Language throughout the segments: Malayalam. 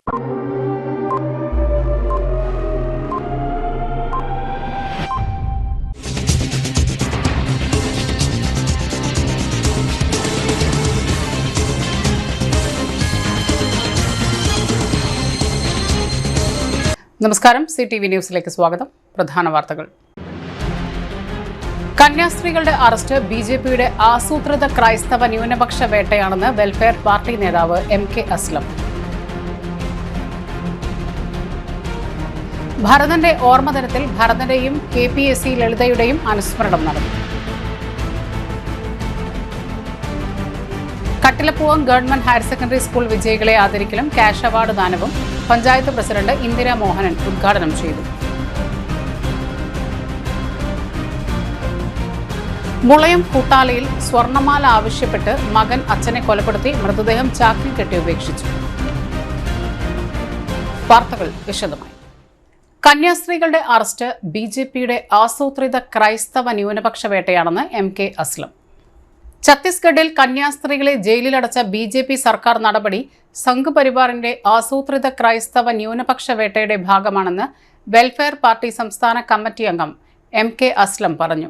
നമസ്കാരം, CTV ന്യൂസിലേക്ക് സ്വാഗതം. പ്രധാന വാർത്തകൾ. കന്യാസ്ത്രീകളുടെ അറസ്റ്റ് BJPയുടെ ആസൂത്രിത ക്രൈസ്തവ ന്യൂനപക്ഷ വേട്ടയാണെന്ന് വെൽഫെയർ പാർട്ടി നേതാവ് MK അസ്ലം. ഭരതന്റെ ഓർമ്മദിനത്തിൽ ഭരതന്റെയും KPSC ലളിതയുടെയും അനുസ്മരണം നടന്നു. Kattilapoovam government higher secondary school വിജയികളെ ആദരിക്കലും ക്യാഷ് അവാർഡ് ദാനവും പഞ്ചായത്ത് പ്രസിഡന്റ് ഇന്ദിര മോഹനൻ ഉദ്ഘാടനം ചെയ്തു. മുളയം കൂട്ടാലയിൽ സ്വർണമാല ആവശ്യപ്പെട്ട് മകൻ അച്ഛനെ കൊലപ്പെടുത്തി മൃതദേഹം ചാക്കിൽ കെട്ടി ഉപേക്ഷിച്ചു. വാർത്തകൾ വിശദമായി. കന്യാസ്ത്രീകളുടെ അറസ്റ്റ് BJPയുടെ ആസൂത്രിത ക്രൈസ്തവ ന്യൂനപക്ഷ വേട്ടയാണെന്ന് MK അസ്ലം. ഛത്തീസ്ഗഡിൽ കന്യാസ്ത്രീകളെ ജയിലിലടച്ച BJP സർക്കാർ നടപടി സംഘപരിവാറിന്റെ ആസൂത്രിത ക്രൈസ്തവ ന്യൂനപക്ഷ വേട്ടയുടെ ഭാഗമാണെന്ന് വെൽഫെയർ പാർട്ടി സംസ്ഥാന കമ്മിറ്റി അംഗം MK അസ്ലം പറഞ്ഞു.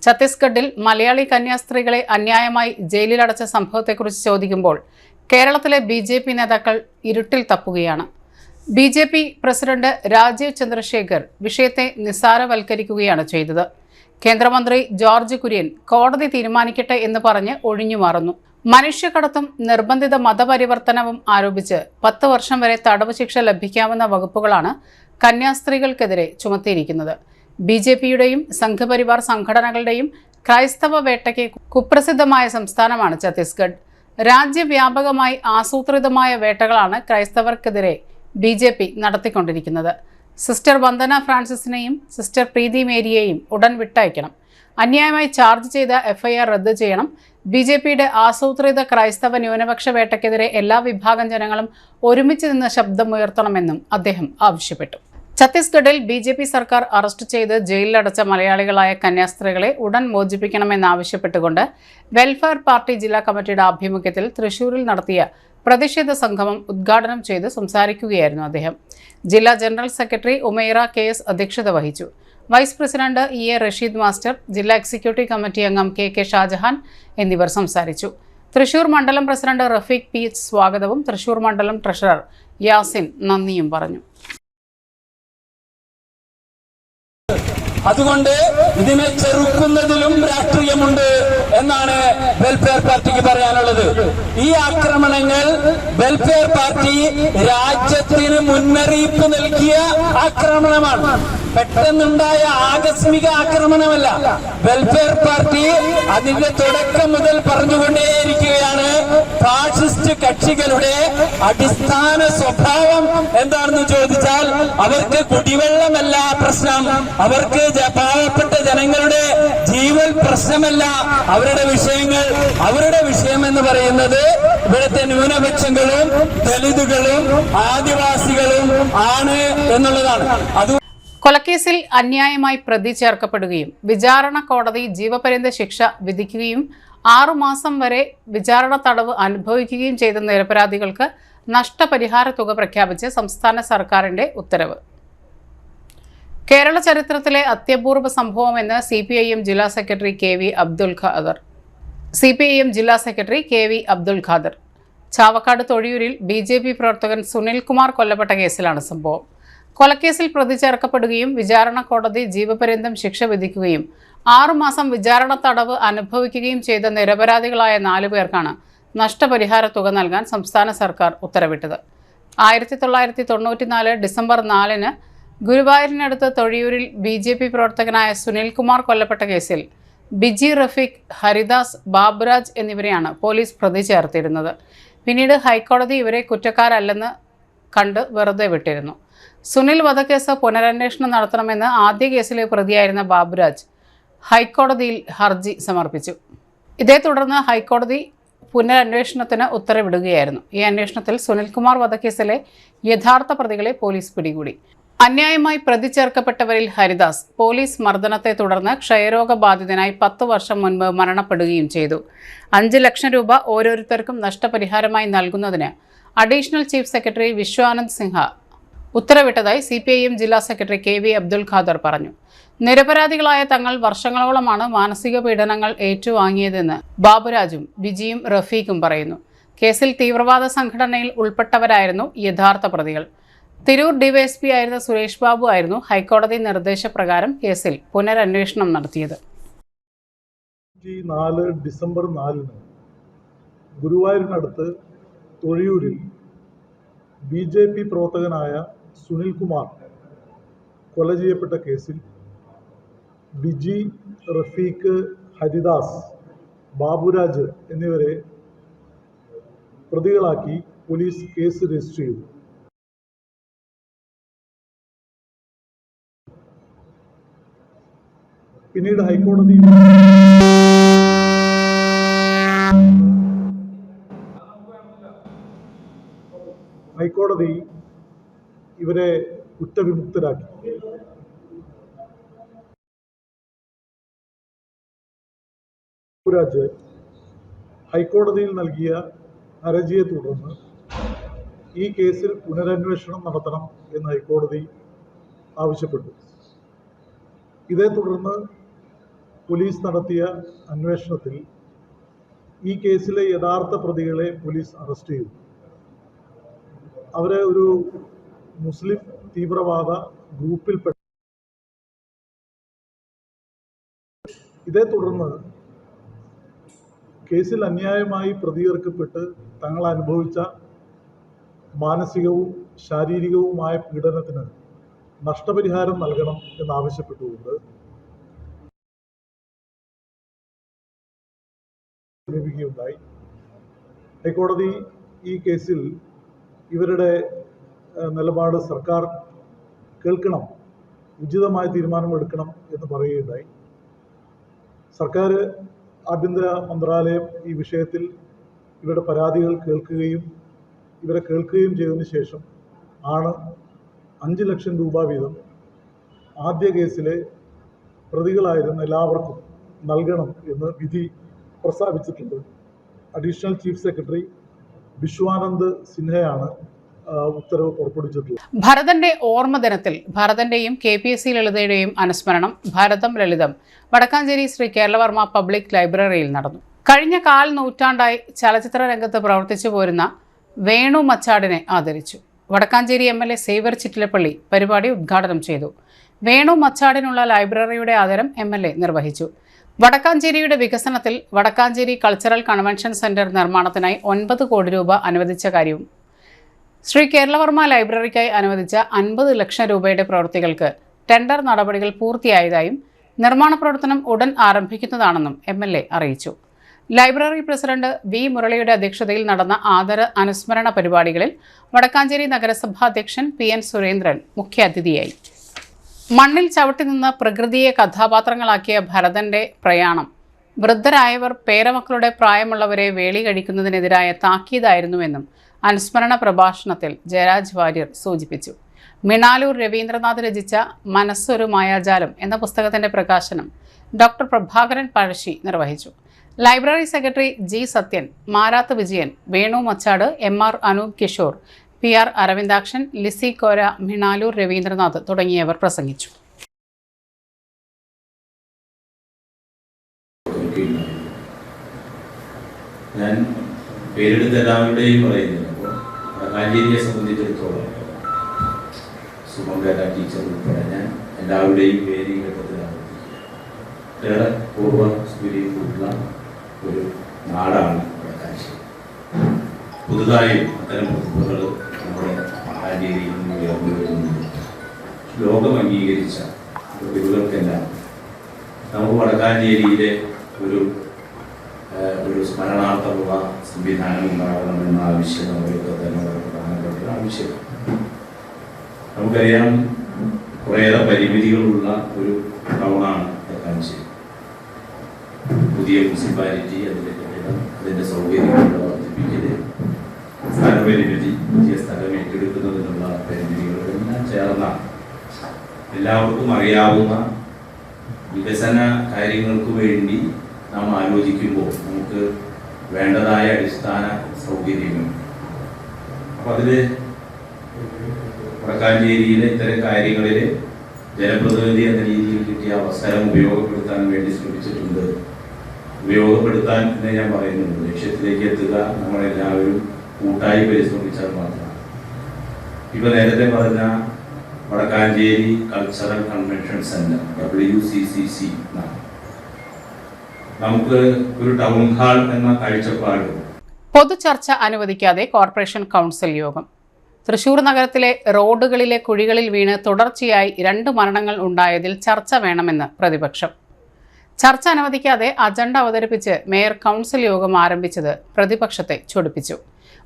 ഛത്തീസ്ഗഡിൽ മലയാളി കന്യാസ്ത്രീകളെ അന്യായമായി ജയിലിലടച്ച സംഭവത്തെക്കുറിച്ച് ചോദിക്കുമ്പോൾ കേരളത്തിലെ BJP നേതാക്കൾ ഇരുട്ടിൽ തപ്പുകയാണ്. BJP പ്രസിഡന്റ് രാജീവ് ചന്ദ്രശേഖർ വിഷയത്തെ നിസ്സാരവൽക്കരിക്കുകയാണ് ചെയ്തത്. കേന്ദ്രമന്ത്രി ജോർജ് കുര്യൻ കോടതി തീരുമാനിക്കട്ടെ എന്ന് പറഞ്ഞ് ഒഴിഞ്ഞുമാറുന്നു. മനുഷ്യക്കടത്തും നിർബന്ധിത മതപരിവർത്തനവും ആരോപിച്ച് 10 വർഷം വരെ തടവ് ശിക്ഷ ലഭിക്കാവുന്ന വകുപ്പുകളാണ് കന്യാസ്ത്രീകൾക്കെതിരെ ചുമത്തിയിരിക്കുന്നത്. BJPയുടെയും സംഘപരിവാർ സംഘടനകളുടെയും ക്രൈസ്തവ വേട്ടയ്ക്ക് കുപ്രസിദ്ധമായ സംസ്ഥാനമാണ് ഛത്തീസ്ഗഡ്. രാജ്യവ്യാപകമായി ആസൂത്രിതമായ വേട്ടകളാണ് ക്രൈസ്തവർക്കെതിരെ BJP നടത്തിക്കൊണ്ടിരിക്കുന്നത്. സിസ്റ്റർ വന്ദന ഫ്രാൻസിസിനെയും സിസ്റ്റർ പ്രീതി മേരിയെയും ഉടൻ വിട്ടയക്കണം. അന്യായമായി ചാർജ് ചെയ്ത FIR റദ്ദ് ചെയ്യണം. BJPയുടെ ആസൂത്രിത ക്രൈസ്തവ ന്യൂനപക്ഷ വേട്ടയ്ക്കെതിരെ എല്ലാ വിഭാഗം ജനങ്ങളും ഒരുമിച്ച് നിന്ന് ശബ്ദമുയർത്തണമെന്നും അദ്ദേഹം ആവശ്യപ്പെട്ടു. ഛത്തീസ്ഗഡിൽ BJP സർക്കാർ അറസ്റ്റ് ചെയ്ത് ജയിലിലടച്ച മലയാളികളായ കന്യാസ്ത്രീകളെ ഉടൻ മോചിപ്പിക്കണമെന്നാവശ്യപ്പെട്ടുകൊണ്ട് വെൽഫെയർ പാർട്ടി ജില്ലാ കമ്മിറ്റിയുടെ ആഭിമുഖ്യത്തിൽ തൃശൂരിൽ നടത്തിയ പ്രതിഷേധ സംഗമം ഉദ്ഘാടനം ചെയ്ത് സംസാരിക്കുകയായിരുന്നു അദ്ദേഹം. ജില്ലാ ജനറൽ സെക്രട്ടറി ഉമൈറ KS അധ്യക്ഷത വഹിച്ചു. Vice president EA Rasheed master, ജില്ലാ എക്സിക്യൂട്ടീവ് കമ്മിറ്റി അംഗം KK ഷാജഹാൻ എന്നിവർ സംസാരിച്ചു. തൃശൂർ മണ്ഡലം പ്രസിഡന്റ് റഫീഖ് P സ്വാഗതവും തൃശൂർ മണ്ഡലം ട്രഷറർ യാസിൻ നന്ദിയും പറഞ്ഞു. അതുകൊണ്ട് ഇതിനെ ചെറുക്കുന്നതിലും രാഷ്ട്രീയമുണ്ട് എന്നാണ് വെൽഫെയർ പാർട്ടിക്ക് പറയാനുള്ളത്. ഈ ആക്രമണങ്ങൾ വെൽഫെയർ പാർട്ടി രാജ്യത്തിന് മുന്നറിയിപ്പ് നൽകിയ ആക്രമണമാണ്. പെട്ടെന്നുണ്ടായ ആകസ്മിക ആക്രമണമല്ല. വെൽഫെയർ പാർട്ടി അതിന്റെ തുടക്കം മുതൽ പറഞ്ഞുകൊണ്ടേയിരിക്കുകയാണ് ഫാഷിസ്റ്റ് കക്ഷികളുടെ അടിസ്ഥാന സ്വഭാവം എന്താണെന്ന് ചോദിച്ചാൽ അവർക്ക് കുടിവെള്ളമല്ല പ്രശ്നം, അവർക്ക് പാവപ്പെട്ട ജനങ്ങളുടെ ജീവൻ പ്രശ്നമല്ല അവരുടെ വിഷയം എന്ന് പറയുന്നത് ഇവിടുത്തെ ന്യൂനപക്ഷങ്ങളും ദലിതുകളും ആദിവാസികളും ആണ് എന്നുള്ളതാണ്. കൊലക്കേസിൽ അന്യായമായി പ്രതി ചേർക്കപ്പെടുകയും വിചാരണ കോടതി ജീവപര്യന്ത ശിക്ഷ വിധിക്കുകയും 6 മാസം വരെ വിചാരണ തടവ് അനുഭവിക്കുകയും ചെയ്ത നിരപരാധികൾക്ക് നഷ്ടപരിഹാര തുക പ്രഖ്യാപിച്ച് സംസ്ഥാന സർക്കാരിന്റെ ഉത്തരവ്. കേരള ചരിത്രത്തിലെ അത്യപൂർവ സംഭവമെന്ന് CPIM ജില്ലാ സെക്രട്ടറി KV അബ്ദുൽ ഖാദർ. ചാവക്കാട് തൊഴിയൂരിൽ BJP പ്രവർത്തകൻ സുനിൽകുമാർ കൊല്ലപ്പെട്ട കേസിലാണ് സംഭവം. കൊലക്കേസിൽ പ്രതി ചേർക്കപ്പെടുകയും വിചാരണ കോടതി ജീവപര്യന്തം ശിക്ഷ വിധിക്കുകയും 6 മാസം വിചാരണ തടവ് അനുഭവിക്കുകയും ചെയ്ത നിരപരാധികളായ 4 പേർക്കാണ് നഷ്ടപരിഹാര തുക നൽകാൻ സംസ്ഥാന സർക്കാർ ഉത്തരവിട്ടത്. 1994 ഡിസംബർ 4-ന് ഗുരുവായൂരിനടുത്ത് തൊഴിയൂരിൽ BJP പ്രവർത്തകനായ സുനിൽകുമാർ കൊല്ലപ്പെട്ട കേസിൽ ബിജി റഫീഖ്, ഹരിദാസ്, ബാബുരാജ് എന്നിവരെയാണ് പോലീസ് പ്രതി ചേർത്തിരുന്നത്. പിന്നീട് ഹൈക്കോടതി ഇവരെ കുറ്റക്കാരല്ലെന്ന് കണ്ട് വെറുതെ വിട്ടിരുന്നു. സുനിൽ വധക്കേസ് പുനരന്വേഷണം നടത്തണമെന്ന് ആദ്യ കേസിലെ പ്രതിയായിരുന്ന ബാബുരാജ് ഹൈക്കോടതിയിൽ ഹർജി സമർപ്പിച്ചു. ഇതേ തുടർന്ന് ഹൈക്കോടതി പുനരന്വേഷണത്തിന് ഉത്തരവിടുകയായിരുന്നു. ഈ അന്വേഷണത്തിൽ സുനിൽകുമാർ വധക്കേസിലെ യഥാർത്ഥ പ്രതികളെ പോലീസ് പിടികൂടി. അന്യായമായി പ്രതി ചേർക്കപ്പെട്ടവരിൽ ഹരിദാസ് പോലീസ് മർദ്ദനത്തെ തുടർന്ന് ക്ഷയരോഗബാധിതനായി 10 വർഷം മുൻപ് മരണപ്പെടുകയും ചെയ്തു. 5 ലക്ഷം രൂപ ഓരോരുത്തർക്കും നഷ്ടപരിഹാരമായി നൽകുന്നതിന് additional chief secretary Vishwanand Sinha ഉത്തരവിട്ടതായി CPIM ജില്ലാ സെക്രട്ടറി KV അബ്ദുൽ ഖാദർ പറഞ്ഞു. നിരപരാധികളായ തങ്ങൾ വർഷങ്ങളോളമാണ് മാനസിക പീഡനങ്ങൾ ഏറ്റുവാങ്ങിയതെന്ന് ബാബുരാജും വിജിയും റഫീഖും പറയുന്നു. കേസിൽ തീവ്രവാദ സംഘടനയിൽ ഉൾപ്പെട്ടവരായിരുന്നു യഥാർത്ഥ പ്രതികൾ. തിരൂർ ഡിവൈഎസ്പി ആയിരുന്ന സുരേഷ് ബാബു ആയിരുന്നു ഹൈക്കോടതി നിർദ്ദേശപ്രകാരം കേസിൽ പുനരന്വേഷണം നടത്തിയത്. 4 ഡിസംബർ 4 ഗുരുവായൂരിനടുത്ത് തൊഴിയൂരിൽ BJP പ്രവർത്തകനായ സുനിൽകുമാർ കൊല ചെയ്യപ്പെട്ട കേസിൽ വിജി, റഫീഖ്, ഹരിദാസ്, ബാബുരാജ് എന്നിവരെ പ്രതികളാക്കി പോലീസ് കേസ് രജിസ്റ്റർ ചെയ്തു. പിന്നീട് ഹൈക്കോടതി ഇവരെ കുറ്റവിമുക്തരാക്കി. ബാബുരാജ് ഹൈക്കോടതിയിൽ നൽകിയ ഹർജിയെ തുടർന്ന് ഈ കേസിൽ പുനരന്വേഷണം നടത്തണം എന്ന് ഹൈക്കോടതി ആവശ്യപ്പെട്ടു. ഇതേ തുടർന്ന് പോലീസ് നടത്തിയ അന്വേഷണത്തിൽ ഈ കേസിലെ യഥാർത്ഥ പ്രതികളെ പോലീസ് അറസ്റ്റ് ചെയ്തു. അവരെ ഒരു മുസ്ലിം തീവ്രവാദ ഗ്രൂപ്പിൽപ്പെട്ട. ഇതേ തുടർന്ന് കേസിൽ അന്യായമായി പ്രതിചേർക്കപ്പെട്ട് തങ്ങൾ അനുഭവിച്ച മാനസികവും ശാരീരികവുമായ പീഡനത്തിന് നഷ്ടപരിഹാരം നൽകണം എന്നാവശ്യപ്പെട്ടുകൊണ്ട് സമീപിക്കുകയുണ്ടായി. ഹൈക്കോടതി ഈ കേസിൽ ഇവരുടെ നിലപാട് സർക്കാർ കേൾക്കണം, ഉചിതമായ തീരുമാനമെടുക്കണം എന്ന് പറയുകയുണ്ടായി. സർക്കാർ ആഭ്യന്തര മന്ത്രാലയം ഈ വിഷയത്തിൽ ഇവരുടെ പരാതികൾ ഇവരെ കേൾക്കുകയും ചെയ്തതിന് ശേഷം ആണ് 5 ലക്ഷം രൂപ വീതം ആദ്യ കേസിലെ പ്രതികളായിരുന്ന എല്ലാവർക്കും നൽകണം എന്ന് വിധി പ്രസ്താവിച്ചിട്ടുണ്ട്. അഡീഷണൽ ചീഫ് സെക്രട്ടറി വിശ്വാനന്ദ് സിൻഹയാണ് ഉത്തരവ് പുറപ്പെടുവിച്ചിട്ടുള്ളത്. ഭരതന്റെ ഓർമ്മ ദിനത്തിൽ ഭരതന്റെയും KPSC ലളിതയുടെയും അനുസ്മരണം ഭരതം ലളിതം വടക്കാഞ്ചേരി ശ്രീ കേരളവർമ്മ പബ്ലിക് ലൈബ്രറിയിൽ നടന്നു. കഴിഞ്ഞ 1/4 നൂറ്റാണ്ടായി ചലച്ചിത്ര രംഗത്ത് പ്രവർത്തിച്ചു പോരുന്ന വേണു മച്ചാടിനെ ആദരിച്ചു. വടക്കാഞ്ചേരി MLA സേവ്യർ ചിറ്റിലപ്പള്ളി പരിപാടി ഉദ്ഘാടനം ചെയ്തു. വേണു മച്ചാടിനുള്ള ലൈബ്രറിയുടെ ആദരം MLA നിർവഹിച്ചു. വടക്കാഞ്ചേരിയുടെ വികസനത്തിൽ വടക്കാഞ്ചേരി കൾച്ചറൽ കൺവെൻഷൻ സെന്റർ നിർമ്മാണത്തിനായി 9 കോടി രൂപ അനുവദിച്ച കാര്യവും ശ്രീ കേരളവർമ്മ ലൈബ്രറിക്കായി അനുവദിച്ച 50 ലക്ഷം രൂപയുടെ പ്രവൃത്തികൾക്ക് ടെൻഡർ നടപടികൾ പൂർത്തിയായതായും നിർമ്മാണ പ്രവർത്തനം ഉടൻ ആരംഭിക്കുന്നതാണെന്നും MLA അറിയിച്ചു. ലൈബ്രറി പ്രസിഡന്റ് V മുരളിയുടെ അധ്യക്ഷതയിൽ നടന്ന ആദര അനുസ്മരണ പരിപാടികളിൽ വടക്കാഞ്ചേരി നഗരസഭാ അധ്യക്ഷൻ PN സുരേന്ദ്രൻ മുഖ്യാതിഥിയായി. മണ്ണിൽ ചവിട്ടി നിന്ന് പ്രകൃതിയെ കഥാപാത്രങ്ങളാക്കിയ ഭരതന്റെ പ്രയാണം വൃദ്ധരായവർ പേരമക്കളുടെ പ്രായമുള്ളവരെ വേളി കഴിക്കുന്നതിനെതിരായ താക്കീതായിരുന്നുവെന്നും അനുസ്മരണ പ്രഭാഷണത്തിൽ ജയരാജ് വാര്യർ സൂചിപ്പിച്ചു. മിണാലൂർ രവീന്ദ്രനാഥ് രചിച്ച മനസ്സൊരു മായാജാലം എന്ന പുസ്തകത്തിന്റെ പ്രകാശനം ഡോക്ടർ പ്രഭാകരൻ പഴശ്ശി നിർവഹിച്ചു. Library secretary G Sathyan, Marath Vijayan, Venu Machad, MR Anoop Kishore, PR Aravindakshan, Lissy Kora, Minaloor Ravindranath തുടങ്ങിയവർ പ്രസംഗിച്ചു. ഞാൻ പേരെടുത്ത് എല്ലാവരുടെയും പറയുന്നില്ല. അപ്പോൾ വടക്കാഞ്ചേരിയെ സംബന്ധിച്ചിടത്തോളം സുമംഗല ടീച്ചർ ഉൾപ്പെടെ ഞാൻ എല്ലാവരുടെയും പേര് ഈ ഘട്ടത്തിലാണ്. ഏറെ പൂർവ്വ സ്മൃതിയുള്ള ഒരു നാടാണ് വടക്കാഞ്ചേരി. പുതുതായും അത്തരം പ്രതിഭകൾ നമ്മുടെ വടക്കാഞ്ചേരിയിൽ നിന്ന് ഉയർന്നു വരുന്നുണ്ട്. ലോകം അംഗീകരിച്ച പ്രതിഭകൾക്കെല്ലാം നമുക്ക് വടക്കാഞ്ചേരിയിലെ ഒരു സ്മരണാർത്ഥമുള്ള സംവിധാനം ഉണ്ടാകണമെന്ന ആവശ്യം നമ്മുടെയൊക്കെ തന്നെ വളരെ പ്രധാനപ്പെട്ട ഒരു ആവശ്യം. നമുക്കറിയാം, കുറേയേറെ പരിമിതികളുള്ള ഒരു ടൗണാണ് വടക്കാഞ്ചേരി. പുതിയ മുനിസിപ്പാലിറ്റി, അതിൻ്റെ കെട്ടിടം, അതിൻ്റെ സൗകര്യങ്ങളുടെ വർദ്ധിപ്പിക്കൽ, സ്ഥലപരിമിതി, പുതിയ സ്ഥലം ഏറ്റെടുക്കുന്നതിനുള്ള പരിമിതികളെല്ലാം ചേർന്ന എല്ലാവർക്കും അറിയാവുന്ന വികസന കാര്യങ്ങൾക്ക് വേണ്ടി നാം ആലോചിക്കുമ്പോൾ നമുക്ക് വേണ്ടതായ അടിസ്ഥാന സൗകര്യങ്ങൾ അപ്പം അതിൽ വടക്കാഞ്ചേരിയിലെ ഇത്തരം കാര്യങ്ങളിൽ ജനപ്രതിനിധി എന്ന രീതിയിൽ കിട്ടിയ അവസരം ഉപയോഗപ്പെടുത്താൻ വേണ്ടി ശ്രമിച്ചിട്ടുണ്ട്. ഉപയോഗപ്പെടുത്താൻ എന്ന് ഞാൻ പറയുന്നുണ്ട്. ലക്ഷ്യത്തിലേക്ക് എത്തുക നമ്മളെല്ലാവരും കൂട്ടായി പരിശ്രമിച്ചാൽ മാത്രമാണ്. ഇപ്പൊ നേരത്തെ പറഞ്ഞ Vadakkanchery cultural convention centre WCCC എന്നാണ്. നമുക്ക് ഒരു ടൗൺ ഹാൾ എന്ന കാഴ്ചപ്പാട്. പൊതുചർച്ച അനുവദിക്കാതെ കോർപ്പറേഷൻ കൗൺസിൽ യോഗം. തൃശൂർ നഗരത്തിലെ റോഡുകളിലെ കുഴികളിൽ വീണ് തുടർച്ചയായി 2 മരണങ്ങൾ ഉണ്ടായതിൽ ചർച്ച വേണമെന്ന് പ്രതിപക്ഷം. ചർച്ച അനുവദിക്കാതെ അജണ്ട അവതരിപ്പിച്ച് മേയർ കൗൺസിൽ യോഗം ആരംഭിച്ചത് പ്രതിപക്ഷത്തെ ചൊടിപ്പിച്ചു.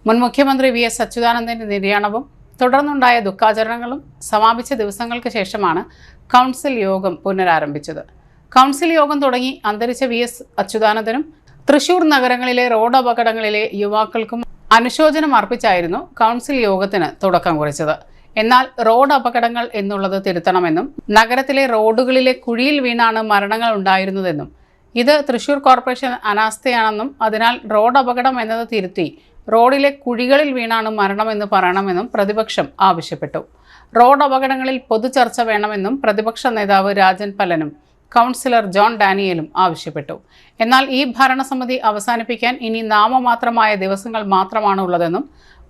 മുൻ മുഖ്യമന്ത്രി VS അച്യുതാനന്ദന്റെ നിര്യാണവും തുടർന്നുണ്ടായ ദുഃഖാചരണങ്ങളും സമാപിച്ച ദിവസങ്ങൾക്ക് ശേഷമാണ് കൗൺസിൽ യോഗം പുനരാരംഭിച്ചത്. കൗൺസിൽ യോഗം തുടങ്ങി അന്തരിച്ച VS അച്യുതാനന്ദനും തൃശൂർ നഗരങ്ങളിലെ റോഡ് അപകടങ്ങളിലെ യുവാക്കൾക്കും അനുശോചനം അർപ്പിച്ചായിരുന്നു കൗൺസിൽ യോഗത്തിന് തുടക്കം കുറിച്ചത്. എന്നാൽ റോഡ് അപകടങ്ങൾ എന്നുള്ളത് തിരുത്തണമെന്നും നഗരത്തിലെ റോഡുകളിലെ കുഴിയിൽ വീണാണ് മരണങ്ങൾ ഉണ്ടായിരുന്നതെന്നും ഇത് തൃശൂർ കോർപ്പറേഷൻ അനാസ്ഥയാണെന്നും അതിനാൽ റോഡ് അപകടം എന്നത് തിരുത്തി റോഡിലെ കുഴികളിൽ വീണാണ് മരണമെന്ന് പറയണമെന്നും പ്രതിപക്ഷം ആവശ്യപ്പെട്ടു. റോഡ് അപകടങ്ങളിൽ പൊതുചർച്ച വേണമെന്നും പ്രതിപക്ഷ നേതാവ് രാജൻ പല്ലനും കൗൺസിലർ ജോൺ ഡാനിയലും ആവശ്യപ്പെട്ടു. എന്നാൽ ഈ ഭരണസമിതി അവസാനിപ്പിക്കാൻ ഇനി നാമമാത്രമായ ദിവസങ്ങൾ മാത്രമാണ് ഉള്ളതെന്നും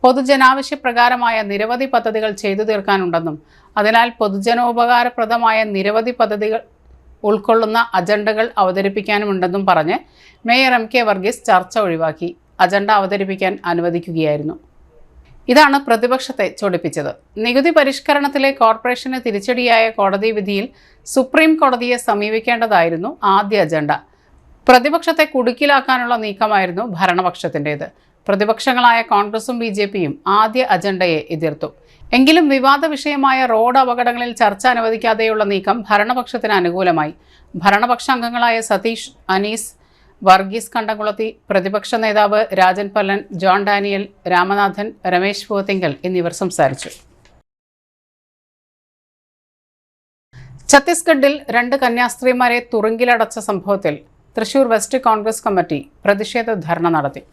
പൊതുജനാവശ്യപ്രകാരമായ നിരവധി പദ്ധതികൾ ചെയ്തു തീർക്കാനുണ്ടെന്നും അതിനാൽ പൊതുജനോപകാരപ്രദമായ നിരവധി പദ്ധതികൾ ഉൾക്കൊള്ളുന്ന അജണ്ടകൾ അവതരിപ്പിക്കാനുമുണ്ടെന്നും പറഞ്ഞ് മേയർ MK വർഗീസ് ചർച്ച ഒഴിവാക്കി അജണ്ട അവതരിപ്പിക്കാൻ അനുവദിക്കുകയായിരുന്നു. ഇതാണ് പ്രതിപക്ഷത്തെ ചൊടിപ്പിച്ചത്. നികുതി പരിഷ്കരണത്തിലെ കോർപ്പറേഷന് തിരിച്ചടിയായ കോടതി വിധിയിൽ സുപ്രീം കോടതിയെ സമീപിക്കേണ്ടതായിരുന്നു ആദ്യ അജണ്ട. പ്രതിപക്ഷത്തെ കുടുക്കിലാക്കാനുള്ള നീക്കമായിരുന്നു ഭരണപക്ഷത്തിൻ്റേത്. പ്രതിപക്ഷങ്ങളായ കോൺഗ്രസും BJPയും ആദ്യ അജണ്ടയെ എതിർത്തു. എങ്കിലും വിവാദ വിഷയമായ റോഡ് അപകടങ്ങളിൽ ചർച്ച അനുവദിക്കാതെയുള്ള നീക്കം ഭരണപക്ഷത്തിന് അനുകൂലമായി. ഭരണപക്ഷ അംഗങ്ങളായ സതീഷ്, അനീസ്, വർഗീസ് കണ്ടംകുളത്തി, പ്രതിപക്ഷ നേതാവ് രാജൻ പല്ലൻ, ജോൺ ഡാനിയൽ, രാമനാഥൻ, രമേശ് പൂവത്തിങ്കൽ എന്നിവർ സംസാരിച്ചു. ഛത്തീസ്ഗഡിൽ 2 കന്യാസ്ത്രീമാരെ തുറുങ്കിലടച്ച സംഭവത്തിൽ തൃശൂർ വെസ്റ്റ് കോൺഗ്രസ് കമ്മിറ്റി പ്രതിഷേധ ധർണ നടത്തി.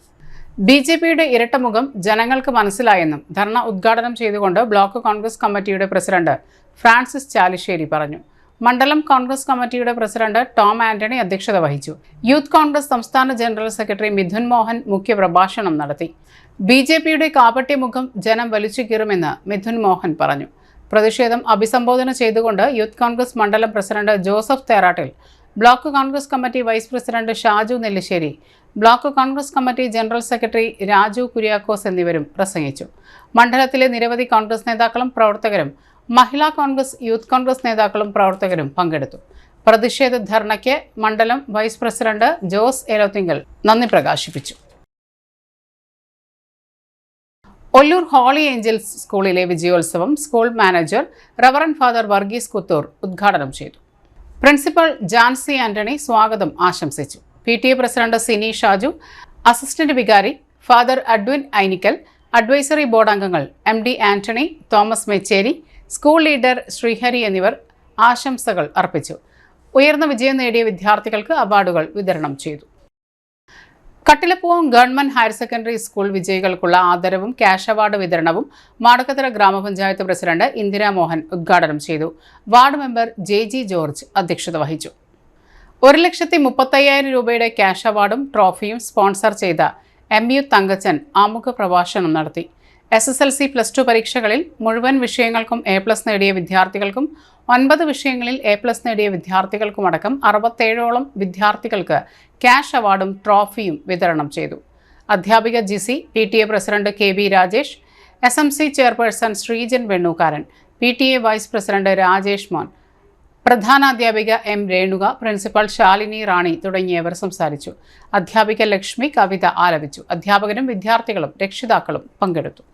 BJPയുടെ ഇരട്ടമുഖം ജനങ്ങൾക്ക് മനസ്സിലായെന്നും ധർണ ഉദ്ഘാടനം ചെയ്തുകൊണ്ട് ബ്ലോക്ക് കോൺഗ്രസ് കമ്മിറ്റിയുടെ പ്രസിഡന്റ് ഫ്രാൻസിസ് ചാലിശ്ശേരി പറഞ്ഞു. മണ്ഡലം കോൺഗ്രസ് കമ്മിറ്റിയുടെ പ്രസിഡന്റ് ടോം ആന്റണി അധ്യക്ഷത വഹിച്ചു. യൂത്ത് കോൺഗ്രസ് സംസ്ഥാന ജനറൽ സെക്രട്ടറി മിഥുൻ മോഹൻ മുഖ്യപ്രഭാഷണം നടത്തി. BJPയുടെ കാപട്യമുഖം ജനം വലിച്ചു കീറുമെന്ന് മിഥുൻ മോഹൻ പറഞ്ഞു. പ്രതിഷേധം അഭിസംബോധന ചെയ്തുകൊണ്ട് യൂത്ത് കോൺഗ്രസ് മണ്ഡലം president Joseph Therattil, block Congress committee vice president Shaju Nellissery, block Congress committee general secretary Raju Kuriakose എന്നിവരും പ്രസംഗിച്ചു. മണ്ഡലത്തിലെ നിരവധി കോൺഗ്രസ് നേതാക്കളും പ്രവർത്തകരും മഹിളാ കോൺഗ്രസ്, യൂത്ത് കോൺഗ്രസ് നേതാക്കളും പ്രവർത്തകരും പങ്കെടുത്തു. പ്രതിഷേധ ധർണയ്ക്ക് മണ്ഡലം വൈസ് പ്രസിഡന്റ് ജോസ് ഏലോത്തിങ്കൽ നന്ദി പ്രകാശിപ്പിച്ചു. ഒല്ലൂർ ഹോളി ഏഞ്ചൽസ് സ്കൂളിലെ വിജയോത്സവം school manager reverend father Varghese Kuthur ഉദ്ഘാടനം ചെയ്തു. പ്രിൻസിപ്പൽ ജാൻസി ആന്റണി സ്വാഗതം ആശംസിച്ചു. PTA president Sini Shaju, assistant വികാരി father Adwin Ainikkal, advisory board അംഗങ്ങൾ MD Antony, Thomas Mecheri, school leader Sreehari എന്നിവർ ആശംസകൾ അർപ്പിച്ചു. ഉയർന്ന വിജയം നേടിയ വിദ്യാർത്ഥികൾക്ക് അവാർഡുകൾ വിതരണം ചെയ്തു. Kattilapoovam government higher secondary school വിജയികൾക്കുള്ള ആദരവും ക്യാഷ് അവാർഡ് വിതരണവും മാടക്കത്തറ ഗ്രാമപഞ്ചായത്ത് പ്രസിഡന്റ് ഇന്ദിരാ മോഹൻ ഉദ്ഘാടനം ചെയ്തു. വാർഡ് മെമ്പർ JG ജോർജ് അധ്യക്ഷത വഹിച്ചു. 1,35,000 രൂപയുടെ ക്യാഷ് അവാർഡും ട്രോഫിയും സ്പോൺസർ ചെയ്ത MU തങ്കച്ചൻ ആമുഖ പ്രഭാഷണം നടത്തി. SSLC +2 പരീക്ഷകളിൽ മുഴുവൻ വിഷയങ്ങൾക്കും A+ നേടിയ വിദ്യാർത്ഥികൾക്കും 9 വിഷയങ്ങളിൽ A+ നേടിയ വിദ്യാർത്ഥികൾക്കുമടക്കം 67ഓളം വിദ്യാർത്ഥികൾക്ക് ക്യാഷ് അവാർഡും ട്രോഫിയും വിതരണം ചെയ്തു. അധ്യാപിക Jisi, PTA president KB Rajesh, SMC chairperson Sreejan Vennookkaran, PTA vice president Rajesh Mon, പ്രധാനാധ്യാപിക M രേണുക, പ്രിൻസിപ്പൽ ശാലിനി റാണി തുടങ്ങിയവർ സംസാരിച്ചു. അധ്യാപിക ലക്ഷ്മി കവിത ആലപിച്ചു. അധ്യാപകരും വിദ്യാർത്ഥികളും രക്ഷിതാക്കളും പങ്കെടുത്തു.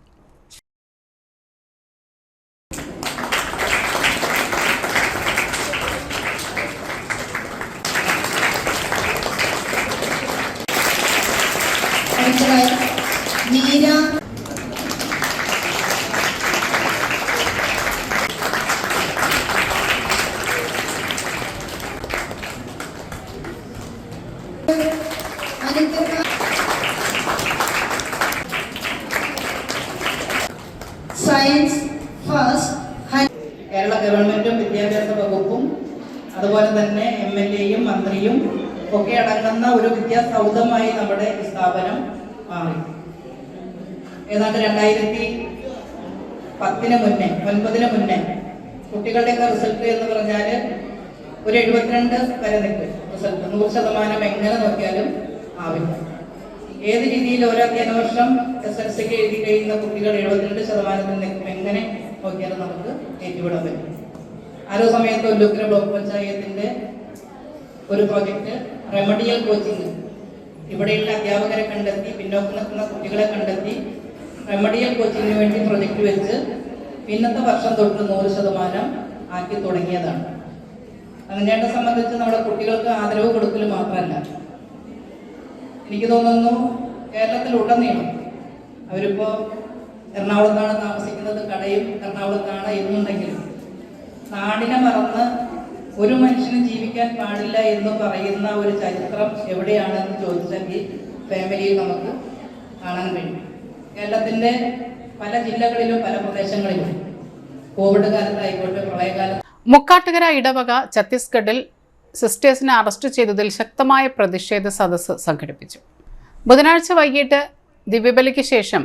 കേരള ഗവൺമെന്റും വിദ്യാഭ്യാസ വകുപ്പും അതുപോലെ തന്നെ MLA-യും മന്ത്രിയും ഒക്കെ അടങ്ങുന്ന ഒരു വിദ്യാസൗധമായി നമ്മുടെ സ്ഥാപനം മാറി. ഏതാണ്ട് 2010-9 മുന്നേ കുട്ടികളുടെയൊക്കെ റിസൾട്ട് എന്ന് പറഞ്ഞാൽ ഒരു 72 വരെ നിൽക്കും. റിസൾട്ട് 100% എങ്ങനെ നോക്കിയാലും ആവില്ല. ഏത് രീതിയിൽ ഓരോ അധ്യയന വർഷം SSLCക്ക് എഴുതി കഴിയുന്ന കുട്ടികൾ 72% നിൽക്കും. എങ്ങനെ നോക്കിയാലും നമുക്ക് ഏറ്റുവിടാൻ പറ്റും. ആരോ സമയത്ത് ഒല്ലൂക്കര ബ്ലോക്ക് പഞ്ചായത്തിന്റെ ഒരു പ്രോജക്റ്റ് റെമഡിയൽ കോച്ചിങ്, ഇവിടെയുള്ള അധ്യാപകരെ കണ്ടെത്തി പിന്നോക്കം നിൽക്കുന്ന കുട്ടികളെ കണ്ടെത്തി റെമഡിയൽ കോച്ചിങ്ങിന് വേണ്ടി പ്രൊജക്റ്റ് വെച്ച് പിന്നത്തെ വർഷം തൊട്ട് 100% ആക്കി തുടങ്ങിയതാണ്. അതിനെ സംബന്ധിച്ച് നമ്മുടെ കുട്ടികൾക്ക് ആദരവ് കൊടുക്കൽ മാത്രമല്ല, എനിക്ക് തോന്നുന്നു കേരളത്തിലുടനീളം അവരിപ്പോൾ എറണാകുളത്താണ് താമസിക്കുന്നത്, കടയും എറണാകുളത്താണ് എന്നുണ്ടെങ്കിലും നാടിനെ മറന്ന് ഒരു മനുഷ്യനും ജീവിക്കാൻ പാടില്ല എന്ന് പറയുന്ന ഒരു ചരിത്രം എവിടെയാണെന്ന് ചോദിച്ചാൽ ഈ ഫാമിലിയിൽ നമുക്ക് കാണാൻ കഴിയും. കേരളത്തിൻ്റെ പല ജില്ലകളിലും പല പ്രദേശങ്ങളിലും കോവിഡ് കാലത്തായിക്കോട്ടെ പ്രളയകാലത്ത് മുക്കാട്ടുകര ഇടവക ഛത്തീസ്ഗഡിൽ സിസ്റ്റേഴ്സിനെ അറസ്റ്റ് ചെയ്തതിൽ ശക്തമായ പ്രതിഷേധ സദസ്സ് സംഘടിപ്പിച്ചു. ബുധനാഴ്ച വൈകിട്ട് ദിവ്യബലിക്ക് ശേഷം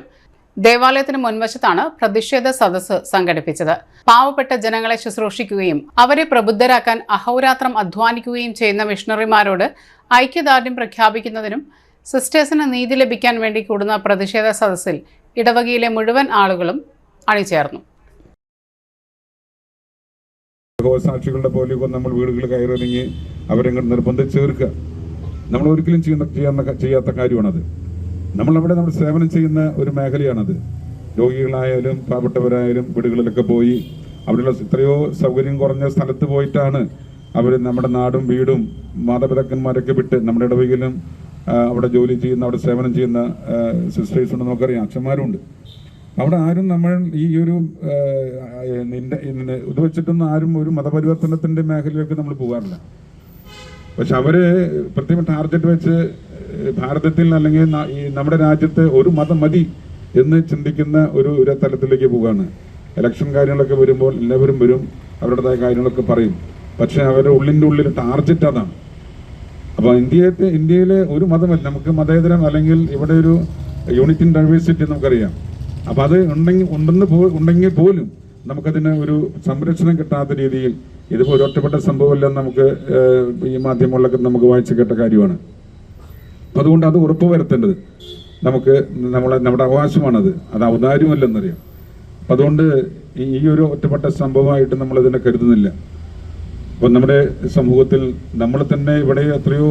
ദേവാലയത്തിന് മുൻവശത്താണ് പ്രതിഷേധ സദസ്സ് സംഘടിപ്പിച്ചത്. പാവപ്പെട്ട ജനങ്ങളെ ശുശ്രൂഷിക്കുകയും അവരെ പ്രബുദ്ധരാക്കാൻ അഹോരാത്രം അധ്വാനിക്കുകയും ചെയ്യുന്ന മിഷണറിമാരോട് ഐക്യദാർഢ്യം പ്രഖ്യാപിക്കുന്നതിനും സിസ്റ്റേഴ്സിന് നീതി ലഭിക്കാൻ വേണ്ടി കൂടുന്ന പ്രതിഷേധ സദസ്സിൽ ഇടവകയിലെ മുഴുവൻ ആളുകളും അണിചേർന്നു. സാക്ഷികളുടെ പോലെയൊക്കെ നമ്മൾ വീടുകളിൽ കയറിറങ്ങി അവരെ നിർബന്ധിച്ച് ചേർക്കുക നമ്മൾ ഒരിക്കലും ചെയ്യാത്ത കാര്യമാണത്. നമ്മളവിടെ നമ്മൾ സേവനം ചെയ്യുന്ന ഒരു മേഖലയാണത്. രോഗികളായാലും പാവപ്പെട്ടവരായാലും വീടുകളിലൊക്കെ പോയി അവിടെയുള്ള എത്രയോ സൗകര്യം കുറഞ്ഞ സ്ഥലത്ത് പോയിട്ടാണ് അവർ നമ്മുടെ നാടും വീടും മാതാപിതാക്കന്മാരൊക്കെ വിട്ട് നമ്മുടെ ഇടവകയിലും അവിടെ ജോലി ചെയ്യുന്ന അവിടെ സേവനം ചെയ്യുന്ന സിസ്റ്റേഴ്സ് ഉണ്ട്, നമുക്കറിയാം, അച്ഛന്മാരുണ്ട്. അവിടെ ആരും നമ്മൾ ഈ ഒരു ഇത് വെച്ചിട്ടൊന്നും ആരും ഒരു മതപരിവർത്തനത്തിൻ്റെ മേഖലയിലേക്ക് നമ്മൾ പോകാറില്ല. പക്ഷെ അവര് പ്രത്യേകം ടാർഗറ്റ് വെച്ച് ഭാരതത്തിൽ അല്ലെങ്കിൽ ഈ നമ്മുടെ രാജ്യത്ത് ഒരു മതം മതി എന്ന് ചിന്തിക്കുന്ന ഒരു തലത്തിലേക്ക് പോവുകയാണ്. ഇലക്ഷൻ കാര്യങ്ങളൊക്കെ വരുമ്പോൾ എല്ലാവരും വരും, അവരുടേതായ കാര്യങ്ങളൊക്കെ പറയും. പക്ഷെ അവരുടെ ഉള്ളിൻ്റെ ടാർഗറ്റ് അതാണ്. അപ്പോൾ ഇന്ത്യയിലെ ഒരു മതമല്ല, നമുക്ക് മതേതരം അല്ലെങ്കിൽ ഇവിടെ ഒരു യൂണിറ്റി ഇൻ ഡൈവേഴ്സിറ്റി നമുക്കറിയാം. അപ്പം അത് ഉണ്ടെങ്കിൽ പോലും നമുക്കതിന് ഒരു സംരക്ഷണം കിട്ടാത്ത രീതിയിൽ ഇതിപ്പോൾ ഒരു ഒറ്റപ്പെട്ട സംഭവമല്ലെന്ന് നമുക്ക് ഈ മാധ്യമങ്ങളിലൊക്കെ നമുക്ക് വായിച്ചു കേട്ട കാര്യമാണ്. അപ്പം അതുകൊണ്ട് അത് ഉറപ്പുവരുത്തേണ്ടത് നമ്മുടെ അവകാശമാണത്, അത് ഔദാര്യമല്ലെന്നറിയാം. അപ്പം അതുകൊണ്ട് ഈ ഒരു ഒറ്റപ്പെട്ട സംഭവമായിട്ട് നമ്മളതിനെ കരുതുന്നില്ല. അപ്പം നമ്മുടെ സമൂഹത്തിൽ നമ്മൾ തന്നെ ഇവിടെ എത്രയോ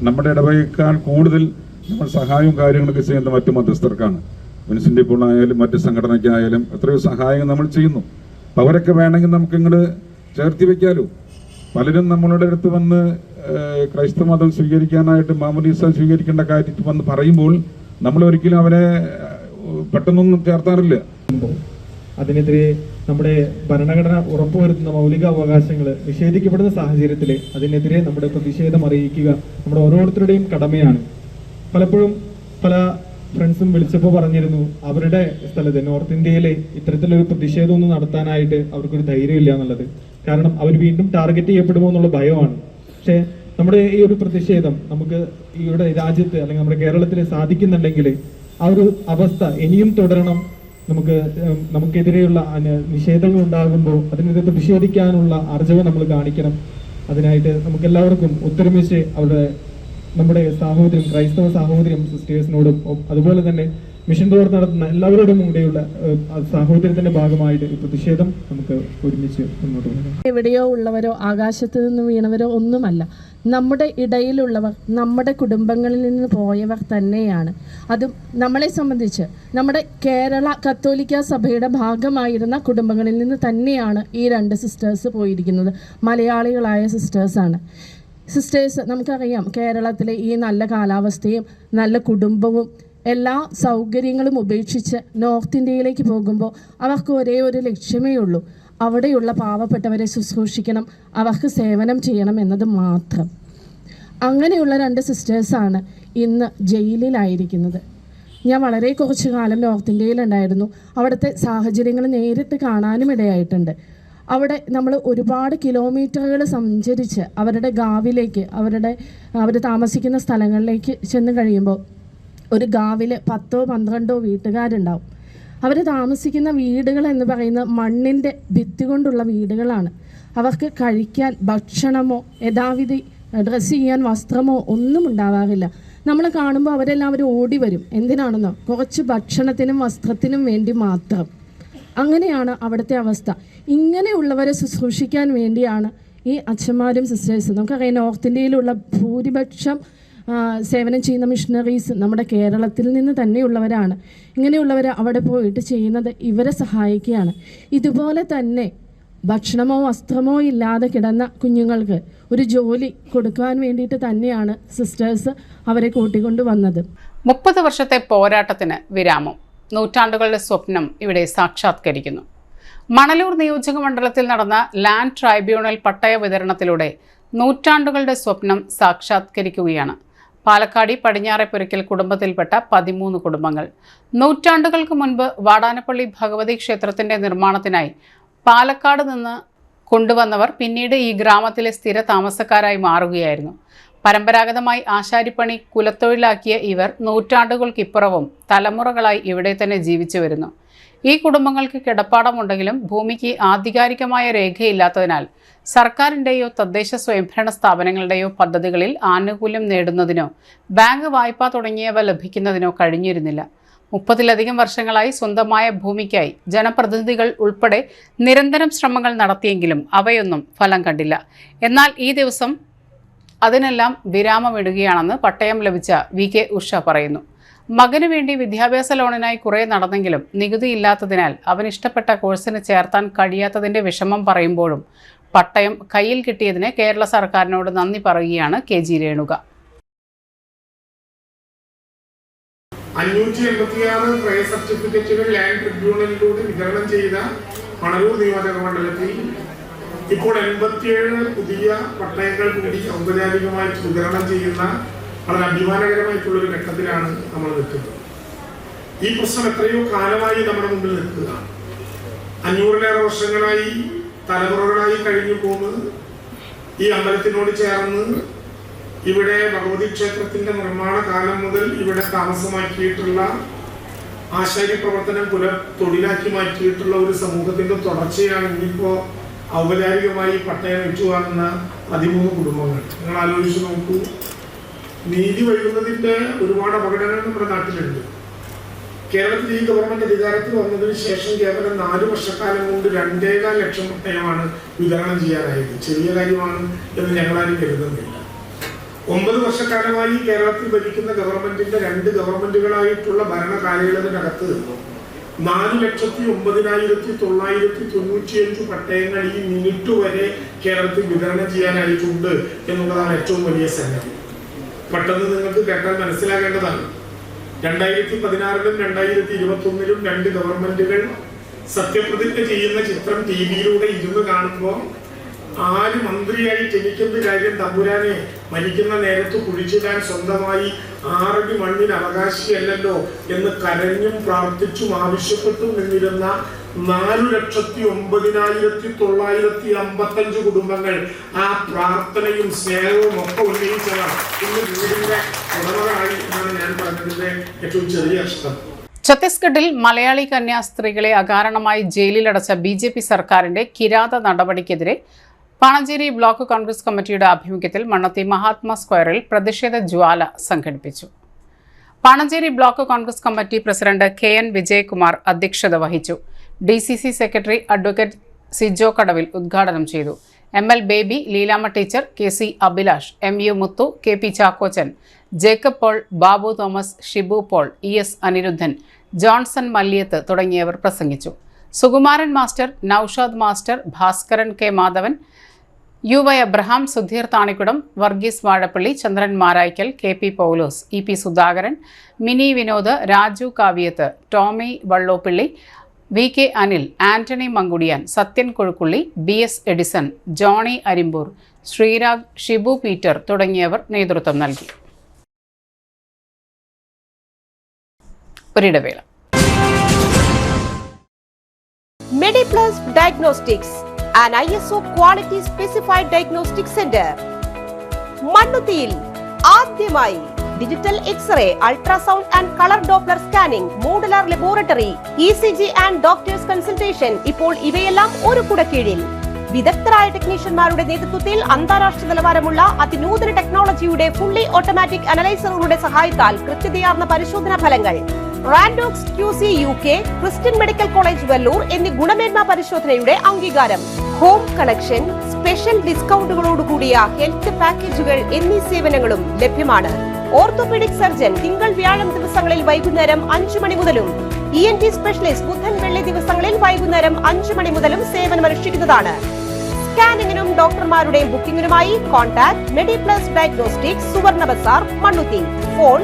നമ്മുടെ ഇടവകയേക്കാൾ കൂടുതൽ നമ്മൾ സഹായവും കാര്യങ്ങളൊക്കെ ചെയ്യുന്ന മറ്റു മധ്യസ്ഥർക്കാണ്. മുനിസിൻ്റെ ആയാലും മറ്റ് സംഘടനയ്ക്കായാലും എത്രയോ സഹായം നമ്മൾ ചെയ്യുന്നു. അപ്പം അവരൊക്കെ വേണമെങ്കിൽ നമുക്ക് ഇങ്ങോട്ട് ചേർത്തി വയ്ക്കാലോ. പലരും നമ്മളുടെ അടുത്ത് വന്ന് ക്രൈസ്തവ മതം സ്വീകരിക്കാനായിട്ട് മാമോദീസ സ്വീകരിക്കേണ്ട കാര്യത്തിൽ വന്ന് പറയുമ്പോൾ നമ്മൾ ഒരിക്കലും അവരെ പെട്ടെന്നൊന്നും ചേർത്താറില്ല. അതിനെതിരെ നമ്മുടെ ഭരണഘടന ഉറപ്പുവരുത്തുന്ന മൗലിക അവകാശങ്ങൾ നിഷേധിക്കപ്പെടുന്ന സാഹചര്യത്തിൽ അതിനെതിരെ നമ്മുടെ പ്രതിഷേധം അറിയിക്കുക നമ്മുടെ ഓരോരുത്തരുടെയും കടമയാണ്. പലപ്പോഴും പല ഫ്രണ്ട്സും വിളിച്ചപ്പോൾ പറഞ്ഞിരുന്നു അവരുടെ സ്ഥലത്ത് നോർത്ത് ഇന്ത്യയിലെ ഇത്തരത്തിലൊരു പ്രതിഷേധമൊന്നും നടത്താനായിട്ട് അവർക്കൊരു ധൈര്യമില്ല എന്നുള്ളത്. കാരണം അവർ വീണ്ടും ടാർഗറ്റ് ചെയ്യപ്പെടുമോ എന്നുള്ള ഭയമാണ്. പക്ഷേ നമ്മുടെ ഈ ഒരു പ്രതിഷേധം നമുക്ക് ഇവിടെ രാജ്യത്ത് അല്ലെങ്കിൽ നമ്മുടെ കേരളത്തിൽ സാധിക്കുന്നുണ്ടെങ്കിൽ ആ ഒരു അവസ്ഥ ഇനിയും തുടരണം. നമുക്കെതിരെയുള്ള നിഷേധങ്ങൾ ഉണ്ടാകുമ്പോൾ അതിനെതിരെ പ്രതിഷേധിക്കാനുള്ള ആർജവം നമ്മൾ കാണിക്കണം. അതിനായിട്ട് നമുക്കെല്ലാവർക്കും ഒത്തൊരുമിച്ച് നമ്മുടെ സാഹോദര്യം, ക്രൈസ്തവ സാഹോദര്യം സിസ്റ്റേഴ്സിനോടും അതുപോലെ തന്നെ മിഷൻ പ്രവർത്തനം നടത്തുന്ന എല്ലാവരോടും കൂടെയുള്ള സാഹോദര്യത്തിന്റെ ഭാഗമായിട്ട് ഈ പ്രതിഷേധം നമുക്ക് ഒരുമിച്ച് മുന്നോട്ട് പോകാം. എവിടെയോ ഉള്ളവരോ ആകാശത്ത് നിന്ന് വീണവരോ ഒന്നുമല്ല, നമ്മുടെ ഇടയിലുള്ളവർ, നമ്മുടെ കുടുംബങ്ങളിൽ നിന്ന് പോയവർ തന്നെയാണ്. അതും നമ്മളെ സംബന്ധിച്ച് നമ്മുടെ കേരള കത്തോലിക്ക സഭയുടെ ഭാഗമായിരുന്ന കുടുംബങ്ങളിൽ നിന്ന് തന്നെയാണ് ഈ 2 സിസ്റ്റേഴ്സ് പോയിരിക്കുന്നത്. മലയാളികളായ സിസ്റ്റേഴ്സാണ്. സിസ്റ്റേഴ്സ് നമുക്കറിയാം, കേരളത്തിലെ ഈ നല്ല കാലാവസ്ഥയും നല്ല കുടുംബവും എല്ലാ സൗകര്യങ്ങളും ഉപേക്ഷിച്ച് നോർത്ത് ഇന്ത്യയിലേക്ക് പോകുമ്പോൾ അവർക്ക് ഒരേ ഒരു ലക്ഷ്യമേ ഉള്ളൂ, അവിടെയുള്ള പാവപ്പെട്ടവരെ ശുശ്രൂഷിക്കണം, അവർക്ക് സേവനം ചെയ്യണം എന്നത് മാത്രം. അങ്ങനെയുള്ള 2 സിസ്റ്റേഴ്സാണ് ഇന്ന് ജയിലിലായിരിക്കുന്നത്. ഞാൻ വളരെ കുറച്ച് കാലം നോർത്ത് ഇന്ത്യയിലുണ്ടായിരുന്നു. അവിടുത്തെ സാഹചര്യങ്ങൾ നേരിട്ട് കാണാനും ഇടയായിട്ടുണ്ട്. അവിടെ നമ്മൾ ഒരുപാട് കിലോമീറ്ററുകൾ സഞ്ചരിച്ച് അവരുടെ ഗാവിലേക്ക്, അവർ താമസിക്കുന്ന സ്ഥലങ്ങളിലേക്ക് ചെന്ന് കഴിയുമ്പോൾ ഒരു ഗാവിൽ 10-12 വീട്ടുകാരുണ്ടാവും. അവർ താമസിക്കുന്ന വീടുകൾ എന്ന് പറയുന്നത് മണ്ണിൻ്റെ ഭിത്തി കൊണ്ടുള്ള വീടുകളാണ്. അവർക്ക് കഴിക്കാൻ ഭക്ഷണമോ യഥാവിധി ഡ്രസ്സ് ചെയ്യാൻ വസ്ത്രമോ ഒന്നും ഉണ്ടാവാറില്ല. നമ്മൾ കാണുമ്പോൾ അവരെല്ലാവരും ഓടി വരും. എന്തിനാണെന്നോ, കുറച്ച് ഭക്ഷണത്തിനും വസ്ത്രത്തിനും വേണ്ടി മാത്രം. അങ്ങനെയാണ് അവിടുത്തെ അവസ്ഥ. ഇങ്ങനെയുള്ളവരെ ശുശ്രൂഷിക്കാൻ വേണ്ടിയാണ് ഈ അച്ഛന്മാരും സിസ്റ്റേഴ്സും. നമുക്കറിയാം, നോർത്ത് ഇന്ത്യയിലുള്ള ഭൂരിപക്ഷം സേവനം ചെയ്യുന്ന മിഷണറീസ് നമ്മുടെ കേരളത്തിൽ നിന്ന് തന്നെയുള്ളവരാണ്. ഇങ്ങനെയുള്ളവർ അവിടെ പോയിട്ട് ചെയ്യുന്നത് ഇവരെ സഹായിക്കുകയാണ്. ഇതുപോലെ തന്നെ ഭക്ഷണമോ വസ്ത്രമോ ഇല്ലാതെ കിടന്ന കുഞ്ഞുങ്ങൾക്ക് ഒരു ജോലി കൊടുക്കാൻ വേണ്ടിയിട്ട് തന്നെയാണ് സിസ്റ്റേഴ്സ് അവരെ കൂട്ടിക്കൊണ്ട് വന്നത്. 30 വർഷത്തെ പോരാട്ടത്തിന് വിരാമം. നൂറ്റാണ്ടുകളുടെ സ്വപ്നം ഇവിടെ സാക്ഷാത്കരിക്കുന്നു. മണലൂർ നിയോജക മണ്ഡലത്തിൽ നടന്ന ലാൻഡ് ട്രൈബ്യൂണൽ പട്ടയ വിതരണത്തിലൂടെ നൂറ്റാണ്ടുകളുടെ സ്വപ്നം സാക്ഷാത്കരിക്കുകയാണ്. പാലക്കാടി പടിഞ്ഞാറേപ്പുരയ്ക്കൽ കുടുംബത്തിൽപ്പെട്ട 13 കുടുംബങ്ങൾ. നൂറ്റാണ്ടുകൾക്ക് മുൻപ് വാടാനപ്പള്ളി ഭഗവതി ക്ഷേത്രത്തിന്റെ നിർമ്മാണത്തിനായി പാലക്കാട് നിന്ന് കൊണ്ടുവന്നവർ പിന്നീട് ഈ ഗ്രാമത്തിലെ സ്ഥിര താമസക്കാരായി മാറുകയായിരുന്നു. പരമ്പരാഗതമായി ആശാരിപ്പണി കുലത്തൊഴിലാക്കിയ ഇവർ നൂറ്റാണ്ടുകൾക്കിപ്പുറവും തലമുറകളായി ഇവിടെ തന്നെ ജീവിച്ചു വരുന്നു. ഈ കുടുംബങ്ങൾക്ക് കിടപ്പാടമുണ്ടെങ്കിലും ഭൂമിക്ക് ആധികാരികമായ രേഖയില്ലാത്തതിനാൽ സർക്കാരിൻ്റെയോ തദ്ദേശ സ്വയംഭരണ സ്ഥാപനങ്ങളുടെയോ പദ്ധതികളിൽ ആനുകൂല്യം നേടുന്നതിനോ ബാങ്ക് വായ്പ തുടങ്ങിയവ ലഭിക്കുന്നതിനോ കഴിഞ്ഞിരുന്നില്ല. 30-ലധികം വർഷങ്ങളായി സ്വന്തമായ ഭൂമിക്കായി ജനപ്രതിനിധികൾ ഉൾപ്പെടെ നിരന്തരം ശ്രമങ്ങൾ നടത്തിയെങ്കിലും അവയൊന്നും ഫലം കണ്ടില്ല. എന്നാൽ ഈ ദിവസം അതിനെല്ലാം വിരാമമിടുകയാണെന്ന് പട്ടയം ലഭിച്ച VK ഉഷ പറയുന്നു. മകനു വേണ്ടി വിദ്യാഭ്യാസ ലോണിനായി കുറേ നടന്നെങ്കിലും നികുതിയില്ലാത്തതിനാൽ അവനിഷ്ടപ്പെട്ട കോഴ്സിന് ചേർത്താൻ കഴിയാത്തതിൻ്റെ വിഷമം പറയുമ്പോഴും പട്ടയം കയ്യിൽ കിട്ടിയതിന് കേരള സർക്കാരിനോട് നന്ദി പറയുകയാണ് KG രേണുക. 586 ക്രയ സർട്ടിഫിക്കറ്റുകൾ ലാൻഡ് ട്രിബ്യൂണലിലൂടെ വിതരണം ചെയ്ത മണലൂർ നിയോജക മണ്ഡലത്തിൽ ഇപ്പോൾ 87 പുതിയ പട്ടയങ്ങൾ കൂടി ഔപചാരികമായി വിതരണം ചെയ്യുന്ന വളരെ അഭിമാനകരമായിട്ടുള്ളൊരു ഘട്ടത്തിലാണ് നമ്മൾ നിൽക്കുന്നത്. ഈ പ്രശ്നം എത്രയോ കാലമായി നമ്മുടെ മുമ്പിൽ നിൽക്കുകയാണ്. 500-ലേറെ വർഷങ്ങളായി തലമുറകളായി കഴിഞ്ഞു പോന്ന് ഈ അമ്പലത്തിനോട് ചേർന്ന് ഇവിടെ ഭഗവതി ക്ഷേത്രത്തിന്റെ നിർമ്മാണ കാലം മുതൽ ഇവിടെ താമസമാക്കിയിട്ടുള്ള ആശാരി പ്രവർത്തനം തൊഴിലാക്കി മാറ്റിയിട്ടുള്ള ഒരു സമൂഹത്തിന്റെ തുടർച്ചയാണ് ഇനിയിപ്പോ ഔപചാരികമായി പട്ടയം വെച്ചുവാങ്ങുന്ന 13 കുടുംബങ്ങൾ. നിങ്ങൾ ആലോചിച്ച് നോക്കൂ, നീതി വൈകുന്നതിന്റെ ഒരുപാട് അപകടങ്ങൾ നമ്മുടെ നാട്ടിലുണ്ട്. കേരളത്തിൽ ഈ ഗവൺമെന്റ് അധികാരത്തിൽ വന്നതിന് ശേഷം കേവലം 4 വർഷക്കാലം കൊണ്ട് 2.25 ലക്ഷം പട്ടയമാണ് വിതരണം ചെയ്യാനായത്. ചെറിയ കാര്യമാണ് എന്ന് ഞങ്ങളാരും കരുതുന്നില്ല. 9 വർഷക്കാലമായി കേരളത്തിൽ ഭരിക്കുന്ന ഗവൺമെന്റിന്റെ 2 ഗവൺമെന്റുകളായിട്ടുള്ള ഭരണ കാലയളവിനകത്ത് 4,09,995 പട്ടയങ്ങൾ ഈ മിനിറ്റ് വരെ കേരളത്തിൽ വിതരണം ചെയ്യാനായിട്ടുണ്ട് എന്നുള്ളതാണ് ഏറ്റവും വലിയ സംഗതി. പെട്ടെന്ന് നിങ്ങൾക്ക് കേട്ടാൽ മനസ്സിലാകേണ്ടതാണ്. 2016-ലും 2021-ലും 2 ഗവൺമെന്റുകൾ സത്യപ്രതിജ്ഞ ചെയ്യുന്ന ചിത്രം TV-യിലൂടെ ഇരുന്ന് കാണുമ്പോൾ ആര് മന്ത്രിയായി ജനിക്കുന്ന കാര്യം തമ്പുരാനെ മരിക്കുന്ന നേരത്ത് കുഴിച്ചിടാൻ സ്വന്തമായി 6 അടി മണ്ണിന് അവകാശിയല്ലല്ലോ എന്ന് കരഞ്ഞും പ്രാർത്ഥിച്ചും ആവശ്യപ്പെട്ടും നിന്നിരുന്ന 4,09,955 കുടുംബങ്ങൾ ആ പ്രാർത്ഥനയും സ്നേഹവും ഒക്കെ ഉന്നയിച്ചവർ ഇന്ന് വീടിന്റെ ഉടമകളായി എന്നാണ് ഞാൻ പറഞ്ഞതിന്റെ ഏറ്റവും ചെറിയ അർത്ഥം. ഛത്തീസ്ഗഡിൽ മലയാളി കന്യാസ്ത്രീകളെ അകാരണമായി ജയിലിലടച്ച BJP സർക്കാരിന്റെ കിരാത നടപടിക്കെതിരെ പാണഞ്ചേരി ബ്ലോക്ക് കോൺഗ്രസ് കമ്മിറ്റിയുടെ ആഭിമുഖ്യത്തിൽ മണ്ണത്തി മഹാത്മാ സ്ക്വയറിൽ പ്രതിഷേധ ജ്വാല സംഘടിപ്പിച്ചു. Panancheri block Congress committee president KN Vijayakumar അധ്യക്ഷത വഹിച്ചു. DCC സെക്രട്ടറി അഡ്വക്കേറ്റ് സിജോ കടവിൽ ഉദ്ഘാടനം ചെയ്തു. ML Baby, Leelamma teacher, KC Abhilash, MU Muthu, KP Chakkochan, Jacob Paul, Babu Thomas, Shibu Paul, ES Aniruddhan, Johnson Malyath തുടങ്ങിയവർ പ്രസംഗിച്ചു. Sukumaran master, Naushad master, Bhaskaran K Madhavan, UY Abraham, Sudheer Thanikkudam, Varghese Vazhappally, Chandran Maraykkal, KP Paulose, EP Sudhakaran, Mini Vinod, Raju Kavyath, Tomy Vallopilly, VK Anil, Antony Mankudiyan, Sathyan Kozhukkully, BS Edison, Johny Arimbur, Sreerag, Shibu Peter തുടങ്ങിയവർ നേതൃത്വം നൽകി. ഒരിടവേള. MediPlus Diagnostics, an ISO quality specified diagnostic center. മണ്ണുത്തിയിൽ ആദ്യമായി digital x-ray, ultrasound and colour Doppler scanning, modular laboratory, ECG and doctors consultation. ഇപ്പോൾ ഇവയെല്ലാം ഒരു കുടക്കീഴിൽ. വിദഗ്ധരായ ടെക്നീഷ്യന്മാരുടെ നേതൃത്വത്തിൽ അന്താരാഷ്ട്ര നിലവാരമുള്ള അതിനൂതന ടെക്നോളജിയുടെ ഫുള്ളി ഓട്ടോമാറ്റിക് അനലൈസറുകളുടെ സഹായത്താൽ കൃത്യതയാർന്ന പരിശോധനാ ഫലങ്ങൾ. റാൻഡോക്സ് QC UK, Christian medical college Vellore എന്നീ ഗുണമേന്മ പരിശോധനയുടെ അംഗീകാരം. ഹോം കണക്ഷൻ, സ്പെഷ്യൽ ഡിസ്കൗണ്ടുകളോടുകൂടിയ ഹെൽത്ത് പാക്കേജുകൾ എന്നീ സേവനങ്ങളും ലഭ്യമാണ്. ഓർത്തോപീഡിക് സർജൻ തിങ്കൾ വ്യാഴം ദിവസങ്ങളിൽ വൈകുന്നേരം 5 മണി മുതലും ENT സ്പെഷ്യലിസ്റ്റ് ബുധൻ വെള്ളി ദിവസങ്ങളിൽ വൈകുന്നേരം 5 മണി മുതലും സേവനമനുഷ്ഠിക്കുന്നതാണ്. സ്കാനിങ്ങിനും ഡോക്ടർമാരുടെ ബുക്കിംഗിനുമായി കോൺടാക്ട് MediPlus Diagnostics, സുവർണ ബസാർ, മണ്ണുത്തി. Phone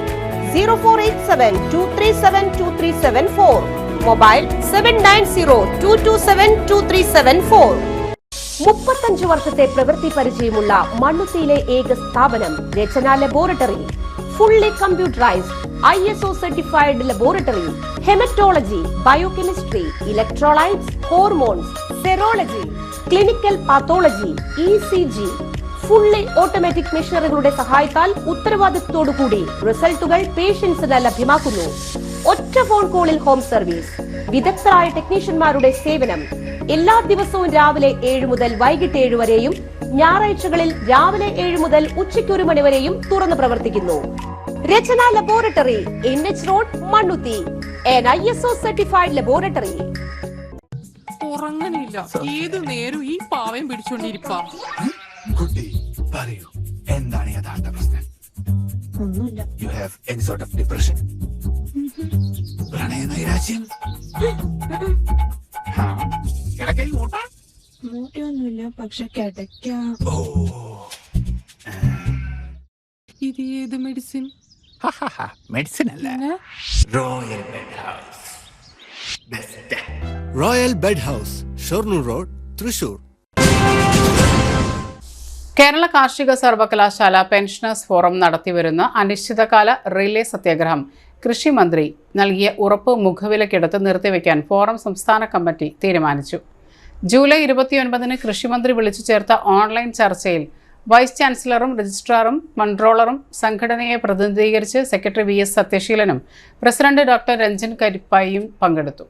0487237237 mobile 7902272374. 35 വർഷത്തെ പ്രവൃത്തി പരിചയമുള്ള മണ്ണുത്തിയിലെ ഏക സ്ഥാപനം Rachana laboratory. Fully computerised ISO certified laboratory. Haematology, biochemistry, electrolytes, hormones, serology, clinical pathology, ECG. Fully automatic മെഷീനറികളുടെ സഹായത്താൽ ഉത്തരവാദിത്വത്തോടുകൂടി റിസൾട്ടുകൾ പേഷ്യൻസിന് ലഭ്യമാക്കുന്നു. ഒറ്റ ഫോൺ കോളിൽ ഹോം സർവീസ്. വിദഗ്ധരായ ടെക്നീഷ്യന്മാരുടെ സേവനം. എല്ലാ ദിവസവും രാവിലെ 7 മുതൽ വൈകിട്ട് 7 വരെയും ഞായറാഴ്ചകളിൽ രാവിലെ 7 മുതൽ ഉച്ചയ്ക്ക് 1 മണി വരെയും തുറന്നു പ്രവർത്തിക്കുന്നു. Rachana laboratory, NH road, Mannuthy. an ISO certified laboratory. ഉറങ്ങണില്ല, ഏത് നേരം ഈ പാവം പിടിച്ചോണ്ടിരിപ്പാ. കുട്ടി പറയൂ, എന്താണ് യഥാർത്ഥ പ്രശ്നം? ഒന്നുമില്ല. You have any sort of depression? പ്രണയ നൈരാശ്യം? മൂട്ടയൊന്നുമില്ല, പക്ഷെ കിടക്കാം. ഇത് ഏത് മെഡിസിൻ? മെഡിസിൻ അല്ല, royal bed house. Royal bed house, Shoranur road, Thrissur. Kerala കാർഷിക സർവകലാശാല പെൻഷനേഴ്സ് ഫോറം നടത്തിവരുന്ന അനിശ്ചിതകാല റിലേ സത്യാഗ്രഹം കൃഷിമന്ത്രി നൽകിയ ഉറപ്പ് മുഖവിലക്കെടുത്ത് നിർത്തിവെക്കാൻ ഫോറം സംസ്ഥാന കമ്മിറ്റി തീരുമാനിച്ചു. ജൂലൈ 29 കൃഷിമന്ത്രി വിളിച്ചു ചേർത്ത ഓൺലൈൻ ചർച്ചയിൽ വൈസ് ചാൻസലറും രജിസ്ട്രാറും കൺട്രോളറും സംഘടനയെ പ്രതിനിധീകരിച്ച് സെക്രട്ടറി VS സത്യശീലനും പ്രസിഡന്റ് ഡോക്ടർ രഞ്ജൻ കരിപ്പായിയും പങ്കെടുത്തു.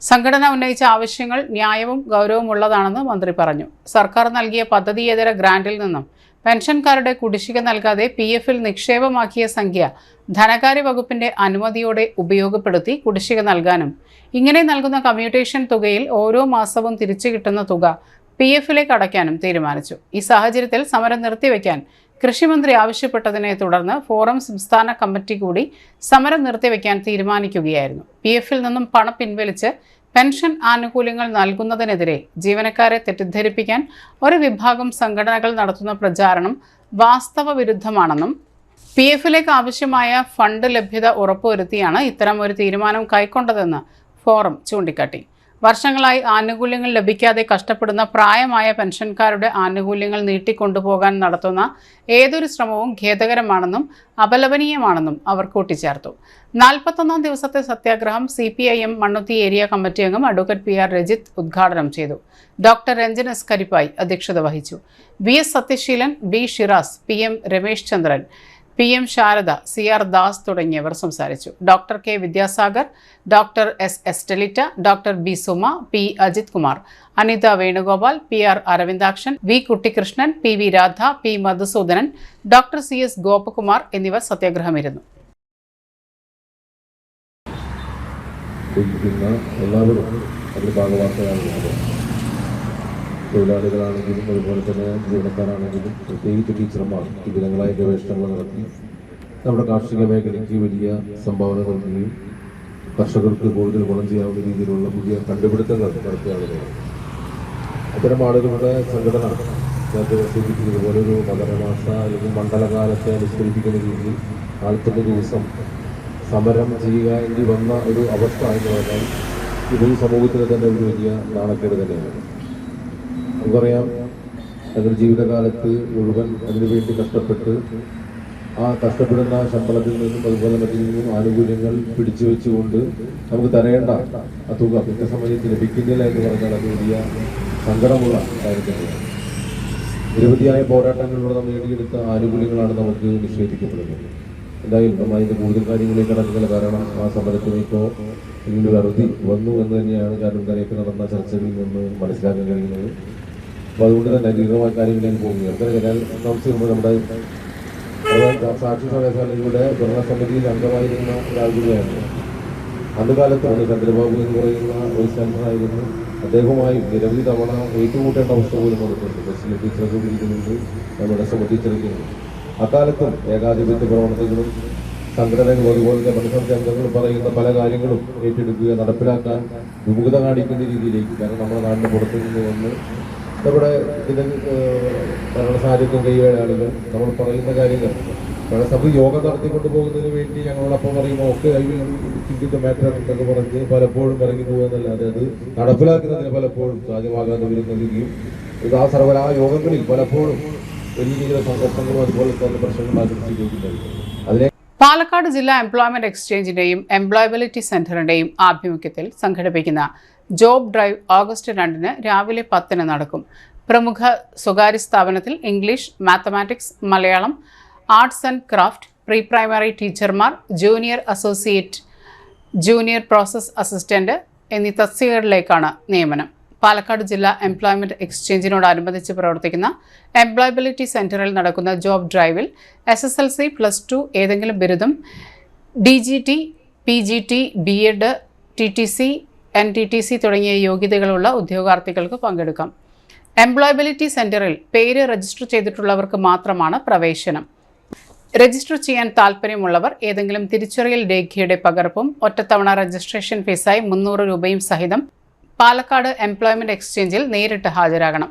സംഘടന ഉന്നയിച്ച ആവശ്യങ്ങൾ ന്യായവും ഗൗരവമുള്ളതാണെന്ന് മന്ത്രി പറഞ്ഞു. സർക്കാർ നൽകിയ പദ്ധതിയേതര ഗ്രാന്റിൽ നിന്നും പെൻഷൻകാരുടെ കുടിശ്ശിക നൽകാതെ PF-ൽ നിക്ഷേപമാക്കിയ സംഖ്യ ധനകാര്യ വകുപ്പിന്റെ അനുമതിയോടെ ഉപയോഗപ്പെടുത്തി കുടിശ്ശിക നൽകാനും ഇങ്ങനെ നൽകുന്ന കമ്മ്യൂട്ടേഷൻ തുകയിൽ ഓരോ മാസവും തിരിച്ചു കിട്ടുന്ന തുക PF-ലേക്ക് അടയ്ക്കാനും തീരുമാനിച്ചു. ഈ സാഹചര്യത്തിൽ സമരം നിർത്തിവെക്കാൻ കൃഷിമന്ത്രി ആവശ്യപ്പെട്ടതിനെ തുടർന്ന് ഫോറം സംസ്ഥാന കമ്മിറ്റി കൂടി സമരം നിർത്തിവെക്കാൻ തീരുമാനിക്കുകയായിരുന്നു. PF-ൽ നിന്നും പണം പിൻവലിച്ച് പെൻഷൻ ആനുകൂല്യങ്ങൾ നൽകുന്നതിനെതിരെ ജീവനക്കാരെ തെറ്റിദ്ധരിപ്പിക്കാൻ ഒരു വിഭാഗം സംഘടനകൾ നടത്തുന്ന പ്രചാരണം വാസ്തവ വിരുദ്ധമാണെന്നും PF-ലേക്ക് ആവശ്യമായ ഫണ്ട് ലഭ്യത ഉറപ്പുവരുത്തിയാണ് ഇത്തരം ഒരു തീരുമാനം കൈക്കൊണ്ടതെന്ന് ഫോറം ചൂണ്ടിക്കാട്ടി. വർഷങ്ങളായി ആനുകൂല്യങ്ങൾ ലഭിക്കാതെ കഷ്ടപ്പെടുന്ന പ്രായമായ പെൻഷൻകാരുടെ ആനുകൂല്യങ്ങൾ നീട്ടിക്കൊണ്ടുപോകാൻ നടത്തുന്ന ഏതൊരു ശ്രമവും ഖേദകരമാണെന്നും അപലപനീയമാണെന്നും അവർ കൂട്ടിച്ചേർത്തു. 41ാം ദിവസത്തെ സത്യാഗ്രഹം CPIM മണ്ണുത്തി ഏരിയ കമ്മിറ്റി അംഗം അഡ്വക്കേറ്റ് PR രജിത്ത് ഉദ്ഘാടനം ചെയ്തു. ഡോക്ടർ രഞ്ജൻ S കരിപ്പായി അധ്യക്ഷത വഹിച്ചു. VS Sathyaseelan, B Shiraz, PM Ramesh Chandran, PM Sharada, CR Das തുടങ്ങിയവർ സംസാരിച്ചു. Doctor K Vidyasagar, doctor S Estelita, doctor B Suma, P Ajith Kumar, Anitha Venugopal, PR Aravindakshan, V Kuttikrishnan, PV Radha, P Madhusoodanan, doctor CS Gopakumar എന്നിവർ സത്യാഗ്രഹമിരുന്നു. എല്ലാവരും അതിൽ ഭാഗവാക്കാണ്. തൊഴിലാളികളാണെങ്കിലും അതുപോലെ തന്നെ ജീവനക്കാരാണെങ്കിലും പ്രത്യേകിച്ച് ടീച്ചർമാർ വിവിധങ്ങളായ ഗവേഷണങ്ങൾ നടത്തി നമ്മുടെ കാർഷിക മേഖലയ്ക്ക് വലിയ സംഭാവന നൽകുകയും കർഷകർക്ക് കൂടുതൽ ഗുണം ചെയ്യാവുന്ന രീതിയിലുള്ള പുതിയ കണ്ടുപിടുത്തങ്ങൾ നടത്തുകയാണ്. അത്തരം ആളുകളുടെ സംഘടന നേരത്തെ സൂചിപ്പിച്ചതുപോലെ ഒരു മകരമാസ അല്ലെങ്കിൽ മണ്ഡലകാലത്തെ അനുസ്മരിപ്പിക്കുന്ന രീതിയിൽ 40 ദിവസം സമരം ചെയ്യുകയെങ്കിൽ വന്ന ഒരു അവസ്ഥ എന്ന് പറഞ്ഞാൽ ഇത് ഈ സമൂഹത്തിന് തന്നെ ഒരു വലിയ നാണക്കേട് തന്നെയാണ്. നമുക്കറിയാം, അതിൻ്റെ ജീവിതകാലത്ത് മുഴുവൻ അതിനുവേണ്ടി കഷ്ടപ്പെട്ട് ആ കഷ്ടപ്പെടുന്ന ശമ്പളത്തിൽ നിന്നും അതുപോലെ മറ്റിൽ നിന്നും ആനുകൂല്യങ്ങൾ പിടിച്ചു വെച്ചുകൊണ്ട് നമുക്ക് തരേണ്ട ആ തുക കൃത്യസമയത്ത് ലഭിക്കുന്നില്ല എന്ന് പറഞ്ഞാൽ അത് വലിയ സങ്കടമുള്ള കാര്യം തന്നെയാണ്. നിരവധിയായ പോരാട്ടങ്ങളിലൂടെ നമ്മൾ നേടിയെടുത്ത ആനുകൂല്യങ്ങളാണ് നമുക്ക് നിഷേധിക്കപ്പെടുന്നത്. എന്തായാലും നമ്മൾ അതിൻ്റെ കൂടുതൽ കാര്യങ്ങളിലേക്ക് കടക്കുന്നില്ല. കാരണം ആ സമരത്തിന് ഇപ്പോൾ ഇതിൻ്റെ അറുതി വന്നു എന്ന് തന്നെയാണ് കാരണം ഇന്നലെയൊക്കെ നടന്ന ചർച്ചകളിൽ നിന്ന് മനസ്സിലാക്കാൻ കഴിയുന്നത്. അപ്പോൾ അതുകൊണ്ട് തന്നെ ദീർഘമായ കാര്യങ്ങളിലേക്ക് പോകുകയാണ്. നമ്മുടെ സാക്ഷി സർവകലാശാലയുടെ ഭരണസമിതിയിൽ അംഗമായിരുന്ന ഒരാൾ കൂടിയാണ്. അന്നുകാലത്താണ് ചന്ദ്രബാബു എന്ന് പറയുന്ന വൈസ് ചാൻസലറായിരുന്നു. അദ്ദേഹവുമായി നിരവധി തവണ ഏറ്റുമുട്ടേണ്ട അവസ്ഥ പോലും വന്നിട്ടുണ്ട്. ബസ്സിലെ ടീച്ചറൊക്കെ വിളിക്കുന്നുണ്ട്, നമ്മുടെ സമ ടീച്ചറൊക്കെയുണ്ട്. അക്കാലത്തും ഏകാധിപത്യ പ്രവർത്തകരും സംഘടനകളും അതുപോലെ മനസ്സിലാക്കിയ അംഗങ്ങളും പറയുന്ന പല കാര്യങ്ങളും ഏറ്റെടുക്കുക, നടപ്പിലാക്കാൻ വിമുഖത കാണിക്കുന്ന രീതിയിലേക്ക്. കാരണം നമ്മുടെ നാടിൻ്റെ പുറത്തു നിന്ന് വന്ന് നമ്മുടെ ഇതിന് ഭരണസാരഥ്യം കൈയായ ആളുകൾ നമ്മൾ പറയുന്ന കാര്യങ്ങൾ സഭ യോഗം നടത്തിക്കൊണ്ട് പോകുന്നതിന് വേണ്ടി ഞങ്ങളോടൊപ്പം പറയുമ്പോൾ ഒക്കെ ചിന്തിച്ച മാറ്റർ എന്നൊക്കെ പറഞ്ഞ് പലപ്പോഴും ഇറങ്ങി പോകുന്നതല്ലാതെ അത് നടപ്പിലാക്കുന്നതിന് പലപ്പോഴും സാധ്യമാകാതെ വരുന്നതിനും ഇത് ആ സർവകലാ യോഗങ്ങളിൽ പലപ്പോഴും വലിയ രീതിയിലുള്ള സംഘർഷങ്ങളും അതുപോലെ തന്നെ പ്രശ്നങ്ങളും ആഗ്രഹിച്ചിരിക്കുന്നത്. അതിനെ പാലക്കാട് ജില്ലാ എംപ്ലോയ്മെന്റ് എക്സ്ചേഞ്ചിന്റെയും എംപ്ലോയബിലിറ്റി സെന്ററിന്റെയും ആഭിമുഖ്യത്തിൽ സംഘടിപ്പിക്കുന്ന ജോബ് ഡ്രൈവ് ഓഗസ്റ്റ് 2 രാവിലെ 10 നടക്കും. പ്രമുഖ സ്വകാര്യ സ്ഥാപനത്തിൽ English, mathematics, Malayalam, arts and craft, pre primary ടീച്ചർമാർ, junior associate, junior process assistant എന്നീ തസ്തികകളിലേക്കാണ് നിയമനം. പാലക്കാട് ജില്ലാ എംപ്ലോയ്മെന്റ് എക്സ്ചേഞ്ചിനോടനുബന്ധിച്ച് പ്രവർത്തിക്കുന്ന എംപ്ലോയബിലിറ്റി സെന്ററിൽ നടക്കുന്ന ജോബ് ഡ്രൈവിൽ SSLC, +2 ഏതെങ്കിലും ബിരുദം, DGT, PGT, B.Ed, TTC, NTTC തുടങ്ങിയ യോഗ്യതകളുള്ള ഉദ്യോഗാർത്ഥികൾക്ക് പങ്കെടുക്കാം. എംപ്ലോയബിലിറ്റി സെന്ററിൽ പേര് രജിസ്റ്റർ ചെയ്തിട്ടുള്ളവർക്ക് മാത്രമാണ് പ്രവേശനം. രജിസ്റ്റർ ചെയ്യാൻ താൽപ്പര്യമുള്ളവർ ഏതെങ്കിലും തിരിച്ചറിയൽ രേഖയുടെ പകർപ്പും ഒറ്റത്തവണ രജിസ്ട്രേഷൻ ഫീസായി 300 രൂപയും സഹിതം പാലക്കാട് എംപ്ലോയ്മെന്റ് എക്സ്ചേഞ്ചിൽ നേരിട്ട് ഹാജരാകണം.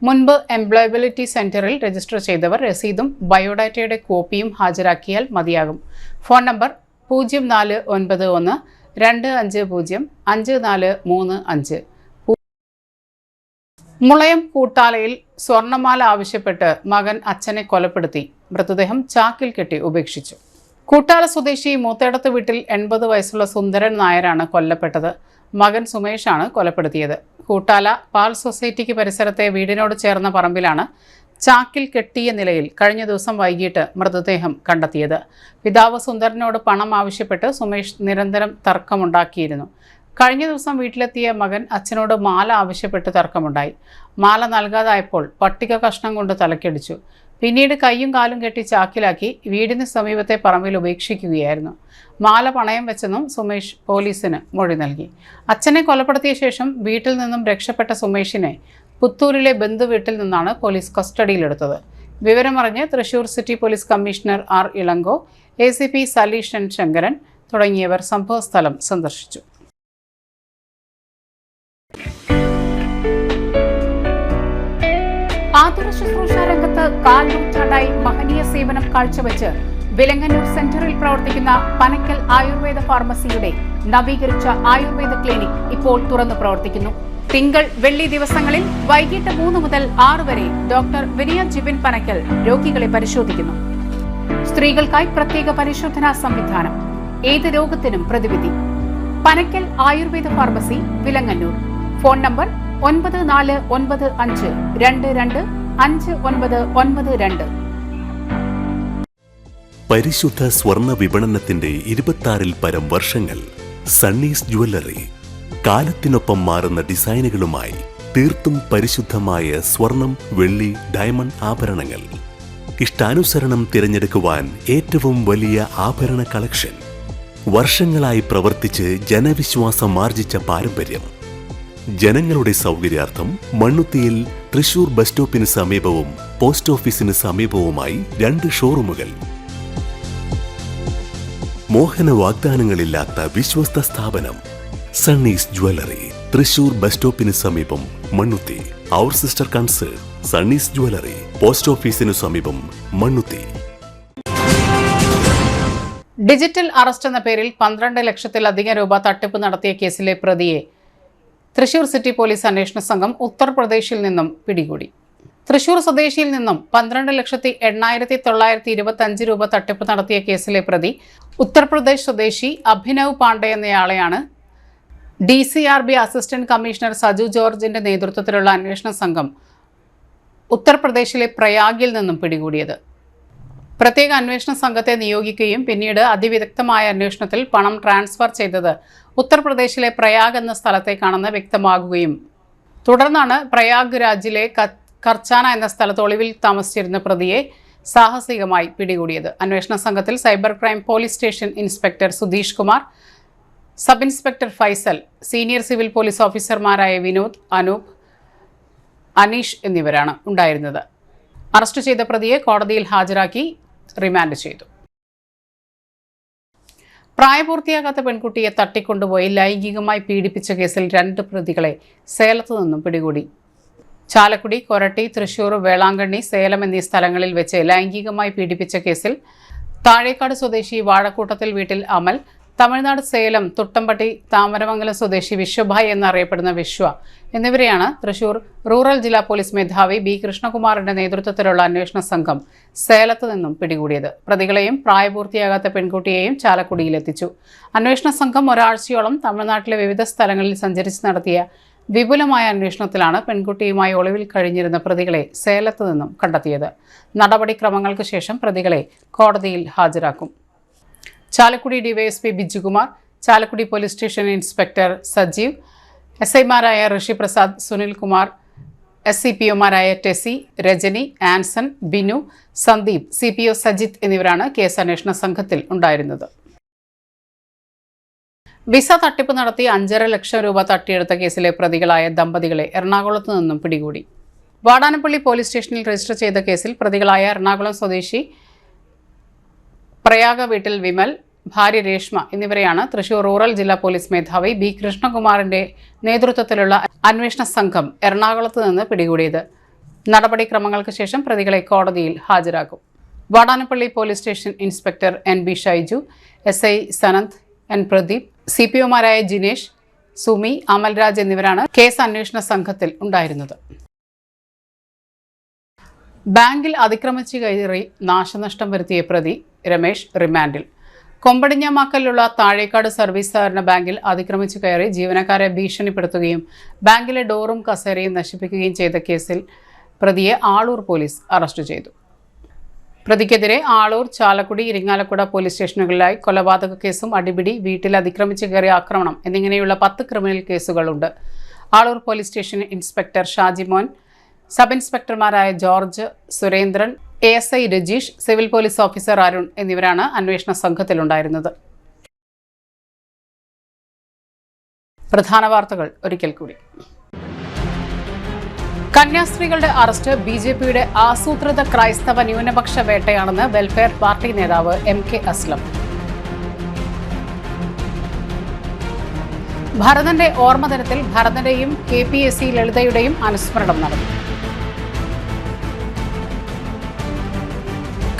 മുൻപ് എംപ്ലോയബിലിറ്റി സെന്ററിൽ രജിസ്റ്റർ ചെയ്തവർ രസീതും ബയോഡാറ്റയുടെ കോപ്പിയും ഹാജരാക്കിയാൽ മതിയാകും. Phone number 0491 250 5435. മുളയം കൂട്ടാലയിൽ സ്വർണ്ണമാല ആവശ്യപ്പെട്ട് മകൻ അച്ഛനെ കൊലപ്പെടുത്തി. മൃതദേഹം ചാക്കിൽ കെട്ടി ഉപേക്ഷിച്ചു. കൂട്ടാല സ്വദേശി മൂത്തേടത്ത് വീട്ടിൽ 80 വയസ്സുള്ള സുന്ദരൻ നായരാണ് കൊല്ലപ്പെട്ടത്. മകൻ സുമേഷാണ് കൊലപ്പെടുത്തിയത്. കൂട്ടാല പാൽ സൊസൈറ്റിക്ക് പരിസരത്തെ വീടിനോട് ചേർന്ന പറമ്പിലാണ് ചാക്കിൽ കെട്ടിയ നിലയിൽ കഴിഞ്ഞ ദിവസം വൈകിട്ട് മൃതദേഹം കണ്ടെത്തിയത്. പിതാവ് സുന്ദരനോട് പണം ആവശ്യപ്പെട്ട് സുമേഷ് നിരന്തരം തർക്കമുണ്ടാക്കിയിരുന്നു. കഴിഞ്ഞ ദിവസം വീട്ടിലെത്തിയ മകൻ അച്ഛനോട് മാല ആവശ്യപ്പെട്ട് തർക്കമുണ്ടായി. മാല നൽകാതായപ്പോൾ പട്ടിക കഷ്ണം കൊണ്ട് തലക്കടിച്ചു. പിന്നീട് കൈയും കാലും കെട്ടി ചാക്കിലാക്കി വീടിന് സമീപത്തെ പറമ്പിൽ ഉപേക്ഷിക്കുകയായിരുന്നു. മാല പണയം വെച്ചെന്നും സുമേഷ് പോലീസിന് മൊഴി നൽകി. അച്ഛനെ കൊലപ്പെടുത്തിയ ശേഷം വീട്ടിൽ നിന്നും രക്ഷപ്പെട്ട സുമേഷിനെ പുത്തൂരിലെ ബന്ധുവീട്ടിൽ നിന്നാണ് പോലീസ് കസ്റ്റഡിയിലെടുത്തത്. വിവരമറിഞ്ഞ് Thrissur city police commissioner R. Ilango, ACP Saleesh N. Sankaran തുടങ്ങിയവർ സംഭവസ്ഥലം സന്ദർശിച്ചു. ആതുര ശുശ്രൂഷ രംഗത്ത് കാൽനൂറ്റാണ്ടായി മഹനീയ സേവനം കാഴ്ചവെച്ച് വിലങ്ങന്നൂർ സെന്ററിൽ പ്രവർത്തിക്കുന്ന പനക്കൽ ആയുർവേദ ഫാർമസിയുടെ നവീകരിച്ച ആയുർവേദ ക്ലിനിക് ഇപ്പോൾ തുറന്നു പ്രവർത്തിക്കുന്നു. തിങ്കൾ, വെള്ളി ദിവസങ്ങളിൽ വൈകിട്ട് 3 മുതൽ 6 വരെ ഡോക്ടർ വിനയ ജിബിൻ പനക്കൽ രോഗികളെ പരിശോധിക്കുന്നു. സ്ത്രീകൾക്കായി പ്രത്യേക പരിശോധനാ സംവിധാനം, ഏത് രോഗത്തിനും പ്രതിവിധി. Panakkal Ayurveda pharmacy, Vilangannur. Phone number 9495225992. പരിശുദ്ധ സ്വർണ്ണ വിപണനത്തിന്റെ 26-ൽ പരം വർഷങ്ങൾ. സണ്ണീസ് ജ്വല്ലറി കാലത്തിനൊപ്പം മാറുന്ന ഡിസൈനുകളുമായി തീർത്തും പരിശുദ്ധമായ സ്വർണം, വെള്ളി, ഡയമണ്ട് ആഭരണങ്ങൾ. ഇഷ്ടാനുസരണം തിരഞ്ഞെടുക്കുവാൻ ഏറ്റവും വലിയ ആഭരണ കളക്ഷൻ. വർഷങ്ങളായി പ്രവർത്തിച്ച് ജനവിശ്വാസം ആർജിച്ച പാരമ്പര്യം. ജനങ്ങളുടെ സൗകര്യാർത്ഥം മണ്ണുത്തിയിൽ തൃശൂർ ബസ് സ്റ്റോപ്പിന് സമീപവും പോസ്റ്റ് ഓഫീസിന് സമീപവുമായി 2 ഷോറൂമുകൾ. മോഹന വാഗ്ദാനങ്ങളില്ലാത്ത വിശ്വസ്ത സ്ഥാപനം സണ്ണീസ് ജ്വല്ലറി, തൃശൂർ ബസ് സ്റ്റോപ്പിന് സമീപം, മണ്ണുത്തി. അവർ സിസ്റ്റർ കൺസേൺ സണ്ണീസ് ജ്വല്ലറി, പോസ്റ്റ് ഓഫീസിനു സമീപം, മണ്ണുത്തി. ഡിജിറ്റൽ അറസ്റ്റ് എന്ന പേരിൽ 12 ലക്ഷത്തിലധികം രൂപ തട്ടിപ്പ് നടത്തിയ കേസിലെ പ്രതിയെ തൃശൂർ സിറ്റി പോലീസ് അന്വേഷണ സംഘം ഉത്തർപ്രദേശിൽ നിന്നും പിടികൂടി. തൃശൂർ സ്വദേശിയിൽ നിന്നും 12,80,925 രൂപ തട്ടിപ്പ് നടത്തിയ കേസിലെ പ്രതി ഉത്തർപ്രദേശ് സ്വദേശി അഭിനവ് പാണ്ഡെ എന്നയാളെയാണ് DCRB അസിസ്റ്റന്റ് കമ്മീഷണർ സജു ജോർജിന്റെ നേതൃത്വത്തിലുള്ള അന്വേഷണ സംഘം ഉത്തർപ്രദേശിലെ പ്രയാഗിൽ നിന്നും പിടികൂടിയത്. പ്രത്യേക അന്വേഷണ സംഘത്തെ നിയോഗിക്കുകയും പിന്നീട് അതിവിദഗ്ധമായ അന്വേഷണത്തിൽ പണം ട്രാൻസ്ഫർ ചെയ്തത് ഉത്തർപ്രദേശിലെ പ്രയാഗ് എന്ന സ്ഥലത്തേക്കാണെന്ന് വ്യക്തമാകുകയും തുടർന്നാണ് പ്രയാഗ് രാജിലെ കർച്ചാന എന്ന സ്ഥലത്ത് ഒളിവിൽ താമസിച്ചിരുന്ന പ്രതിയെ സാഹസികമായി പിടികൂടിയത്. അന്വേഷണ സംഘത്തിൽ cyber crime police station inspector Sudheesh Kumar, sub inspector Faisal, senior civil police ഓഫീസർമാരായ വിനോദ്, അനൂപ്, അനീഷ് എന്നിവരാണ് ഉണ്ടായിരുന്നത്. അറസ്റ്റ് ചെയ്ത പ്രതിയെ കോടതിയിൽ ഹാജരാക്കി റിമാൻഡ് ചെയ്തു. പ്രായപൂർത്തിയാകാത്ത പെൺകുട്ടിയെ തട്ടിക്കൊണ്ടുപോയി ലൈംഗികമായി പീഡിപ്പിച്ച കേസിൽ 2 പ്രതികളെ സേലത്തു നിന്നും പിടികൂടി. ചാലക്കുടി, കൊരട്ടി, തൃശൂർ, വേളാങ്കണ്ണി, സേലം എന്നീ സ്ഥലങ്ങളിൽ വെച്ച് ലൈംഗികമായി പീഡിപ്പിച്ച കേസിൽ താഴേക്കാട് സ്വദേശി വാഴക്കൂട്ടത്തിൽ വീട്ടിൽ അമൽ, തമിഴ്നാട് സേലം തുട്ടമ്പട്ടി താമരമംഗലം സ്വദേശി വിശ്വഭായ് എന്നറിയപ്പെടുന്ന വിശ്വ എന്നിവരെയാണ് തൃശൂർ റൂറൽ ജില്ലാ പോലീസ് മേധാവി B. കൃഷ്ണകുമാറിന്റെ നേതൃത്വത്തിലുള്ള അന്വേഷണ സംഘം സേലത്ത് നിന്നും പിടികൂടിയത്. പ്രതികളെയും പ്രായപൂർത്തിയാകാത്ത പെൺകുട്ടിയെയും ചാലക്കുടിയിലെത്തിച്ചു. അന്വേഷണ സംഘം ഒരാഴ്ചയോളം തമിഴ്നാട്ടിലെ വിവിധ സ്ഥലങ്ങളിൽ സഞ്ചരിച്ച് നടത്തിയ വിപുലമായ അന്വേഷണത്തിലാണ് പെൺകുട്ടിയുമായി ഒളിവിൽ കഴിഞ്ഞിരുന്ന പ്രതികളെ സേലത്ത് നിന്നും കണ്ടെത്തിയത്. നടപടിക്രമങ്ങൾക്ക് ശേഷം പ്രതികളെ കോടതിയിൽ ഹാജരാക്കും. Chalakudy DYSP Bijukumar, Chalakudy police station inspector Sajeev, SIമാരായ ഋഷി പ്രസാദ്, സുനിൽകുമാർ, SCPOമാരായ ടെസി, രജനി, ആൻസൺ, ബിനു, സന്ദീപ്, CPO സജിത്ത് എന്നിവരാണ് കേസ് അന്വേഷണ സംഘത്തിൽ ഉണ്ടായിരുന്നത്. വിസ തട്ടിപ്പ് നടത്തി 5.5 ലക്ഷം രൂപ തട്ടിയെടുത്ത കേസിലെ പ്രതികളായ ദമ്പതികളെ എറണാകുളത്ത് നിന്നും പിടികൂടി. വാടാനപ്പള്ളി പോലീസ് സ്റ്റേഷനിൽ രജിസ്റ്റർ ചെയ്ത കേസിൽ പ്രതികളായ എറണാകുളം സ്വദേശി പ്രയാഗ വീട്ടിൽ വിമൽ, ഭാര്യ രേഷ്മ എന്നിവരെയാണ് തൃശൂർ റൂറൽ ജില്ലാ പോലീസ് മേധാവി B. കൃഷ്ണകുമാറിന്റെ നേതൃത്വത്തിലുള്ള അന്വേഷണ സംഘം എറണാകുളത്ത് നിന്ന് പിടികൂടിയത്. നടപടിക്രമങ്ങൾക്ക് ശേഷം പ്രതികളെ കോടതിയിൽ ഹാജരാക്കും. Vadanappally police station inspector NB Shaiju, SI Sananth, N. Pradeep, CPOമാരായ ജിനേഷ്, സുമി, അമൽരാജ് എന്നിവരാണ് കേസ് അന്വേഷണ സംഘത്തിൽ ഉണ്ടായിരുന്നത്. ബാങ്കിൽ അതിക്രമിച്ച് കയറി നാശനഷ്ടം വരുത്തിയ പ്രതി രമേശ് റിമാൻഡിൽ. കൊമ്പടിഞ്ഞാമാക്കലിലുള്ള താഴേക്കാട് സർവീസ് സഹകരണ ബാങ്കിൽ അതിക്രമിച്ച് കയറി ജീവനക്കാരെ ഭീഷണിപ്പെടുത്തുകയും ബാങ്കിലെ ഡോറും കസേരയും നശിപ്പിക്കുകയും ചെയ്ത കേസിൽ പ്രതിയെ ആളൂർ പോലീസ് അറസ്റ്റ് ചെയ്തു. പ്രതിക്കെതിരെ ആളൂർ, ചാലക്കുടി, ഇരിങ്ങാലക്കുട പോലീസ് സ്റ്റേഷനുകളിലായി കൊലപാതക കേസും അടിപിടി, വീട്ടിൽ അതിക്രമിച്ച് കയറിയ ആക്രമണം എന്നിങ്ങനെയുള്ള 10 ക്രിമിനൽ കേസുകളുണ്ട്. Aloor police station inspector Shajimon, sub ഇൻസ്പെക്ടർമാരായ George, Surendran, ASI Rajeesh, civil police officer Arun എന്നിവരാണ് അന്വേഷണ സംഘത്തിലുണ്ടായിരുന്നത്. പ്രധാന വാർത്തകൾ ഒരിക്കൽ കൂടി. കന്യാസ്ത്രീകളുടെ അറസ്റ്റ് BJPയുടെ ആസൂത്രിത ക്രൈസ്തവ ന്യൂനപക്ഷ വേട്ടയാണെന്ന് വെൽഫെയർ പാർട്ടി നേതാവ് MK അസ്ലം. ഭരതന്റെ ഓർമ്മദിനത്തിൽ ഭരതന്റെയും KPSC ലളിതയുടെയും അനുസ്മരണം നടന്നു.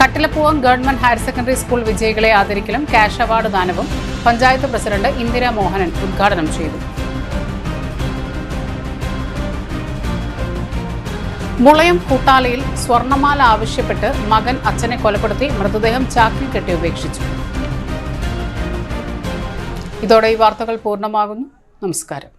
Kattilapoovam government higher secondary school വിജയികളെ ആദരിക്കലും ക്യാഷ് അവാർഡ് ദാനവും പഞ്ചായത്ത് പ്രസിഡന്റ് ഇന്ദിര മോഹനൻ ഉദ്ഘാടനം ചെയ്തു. മുളയം കൂട്ടാലയിൽ സ്വർണമാല ആവശ്യപ്പെട്ട് മകൻ അച്ഛനെ കൊലപ്പെടുത്തി മൃതദേഹം ചാക്കിൽ കെട്ടി ഉപേക്ഷിച്ചു. ഇതോടെ ഈ വാർത്തകൾ പൂർണ്ണമാകുന്നു. നമസ്കാരം.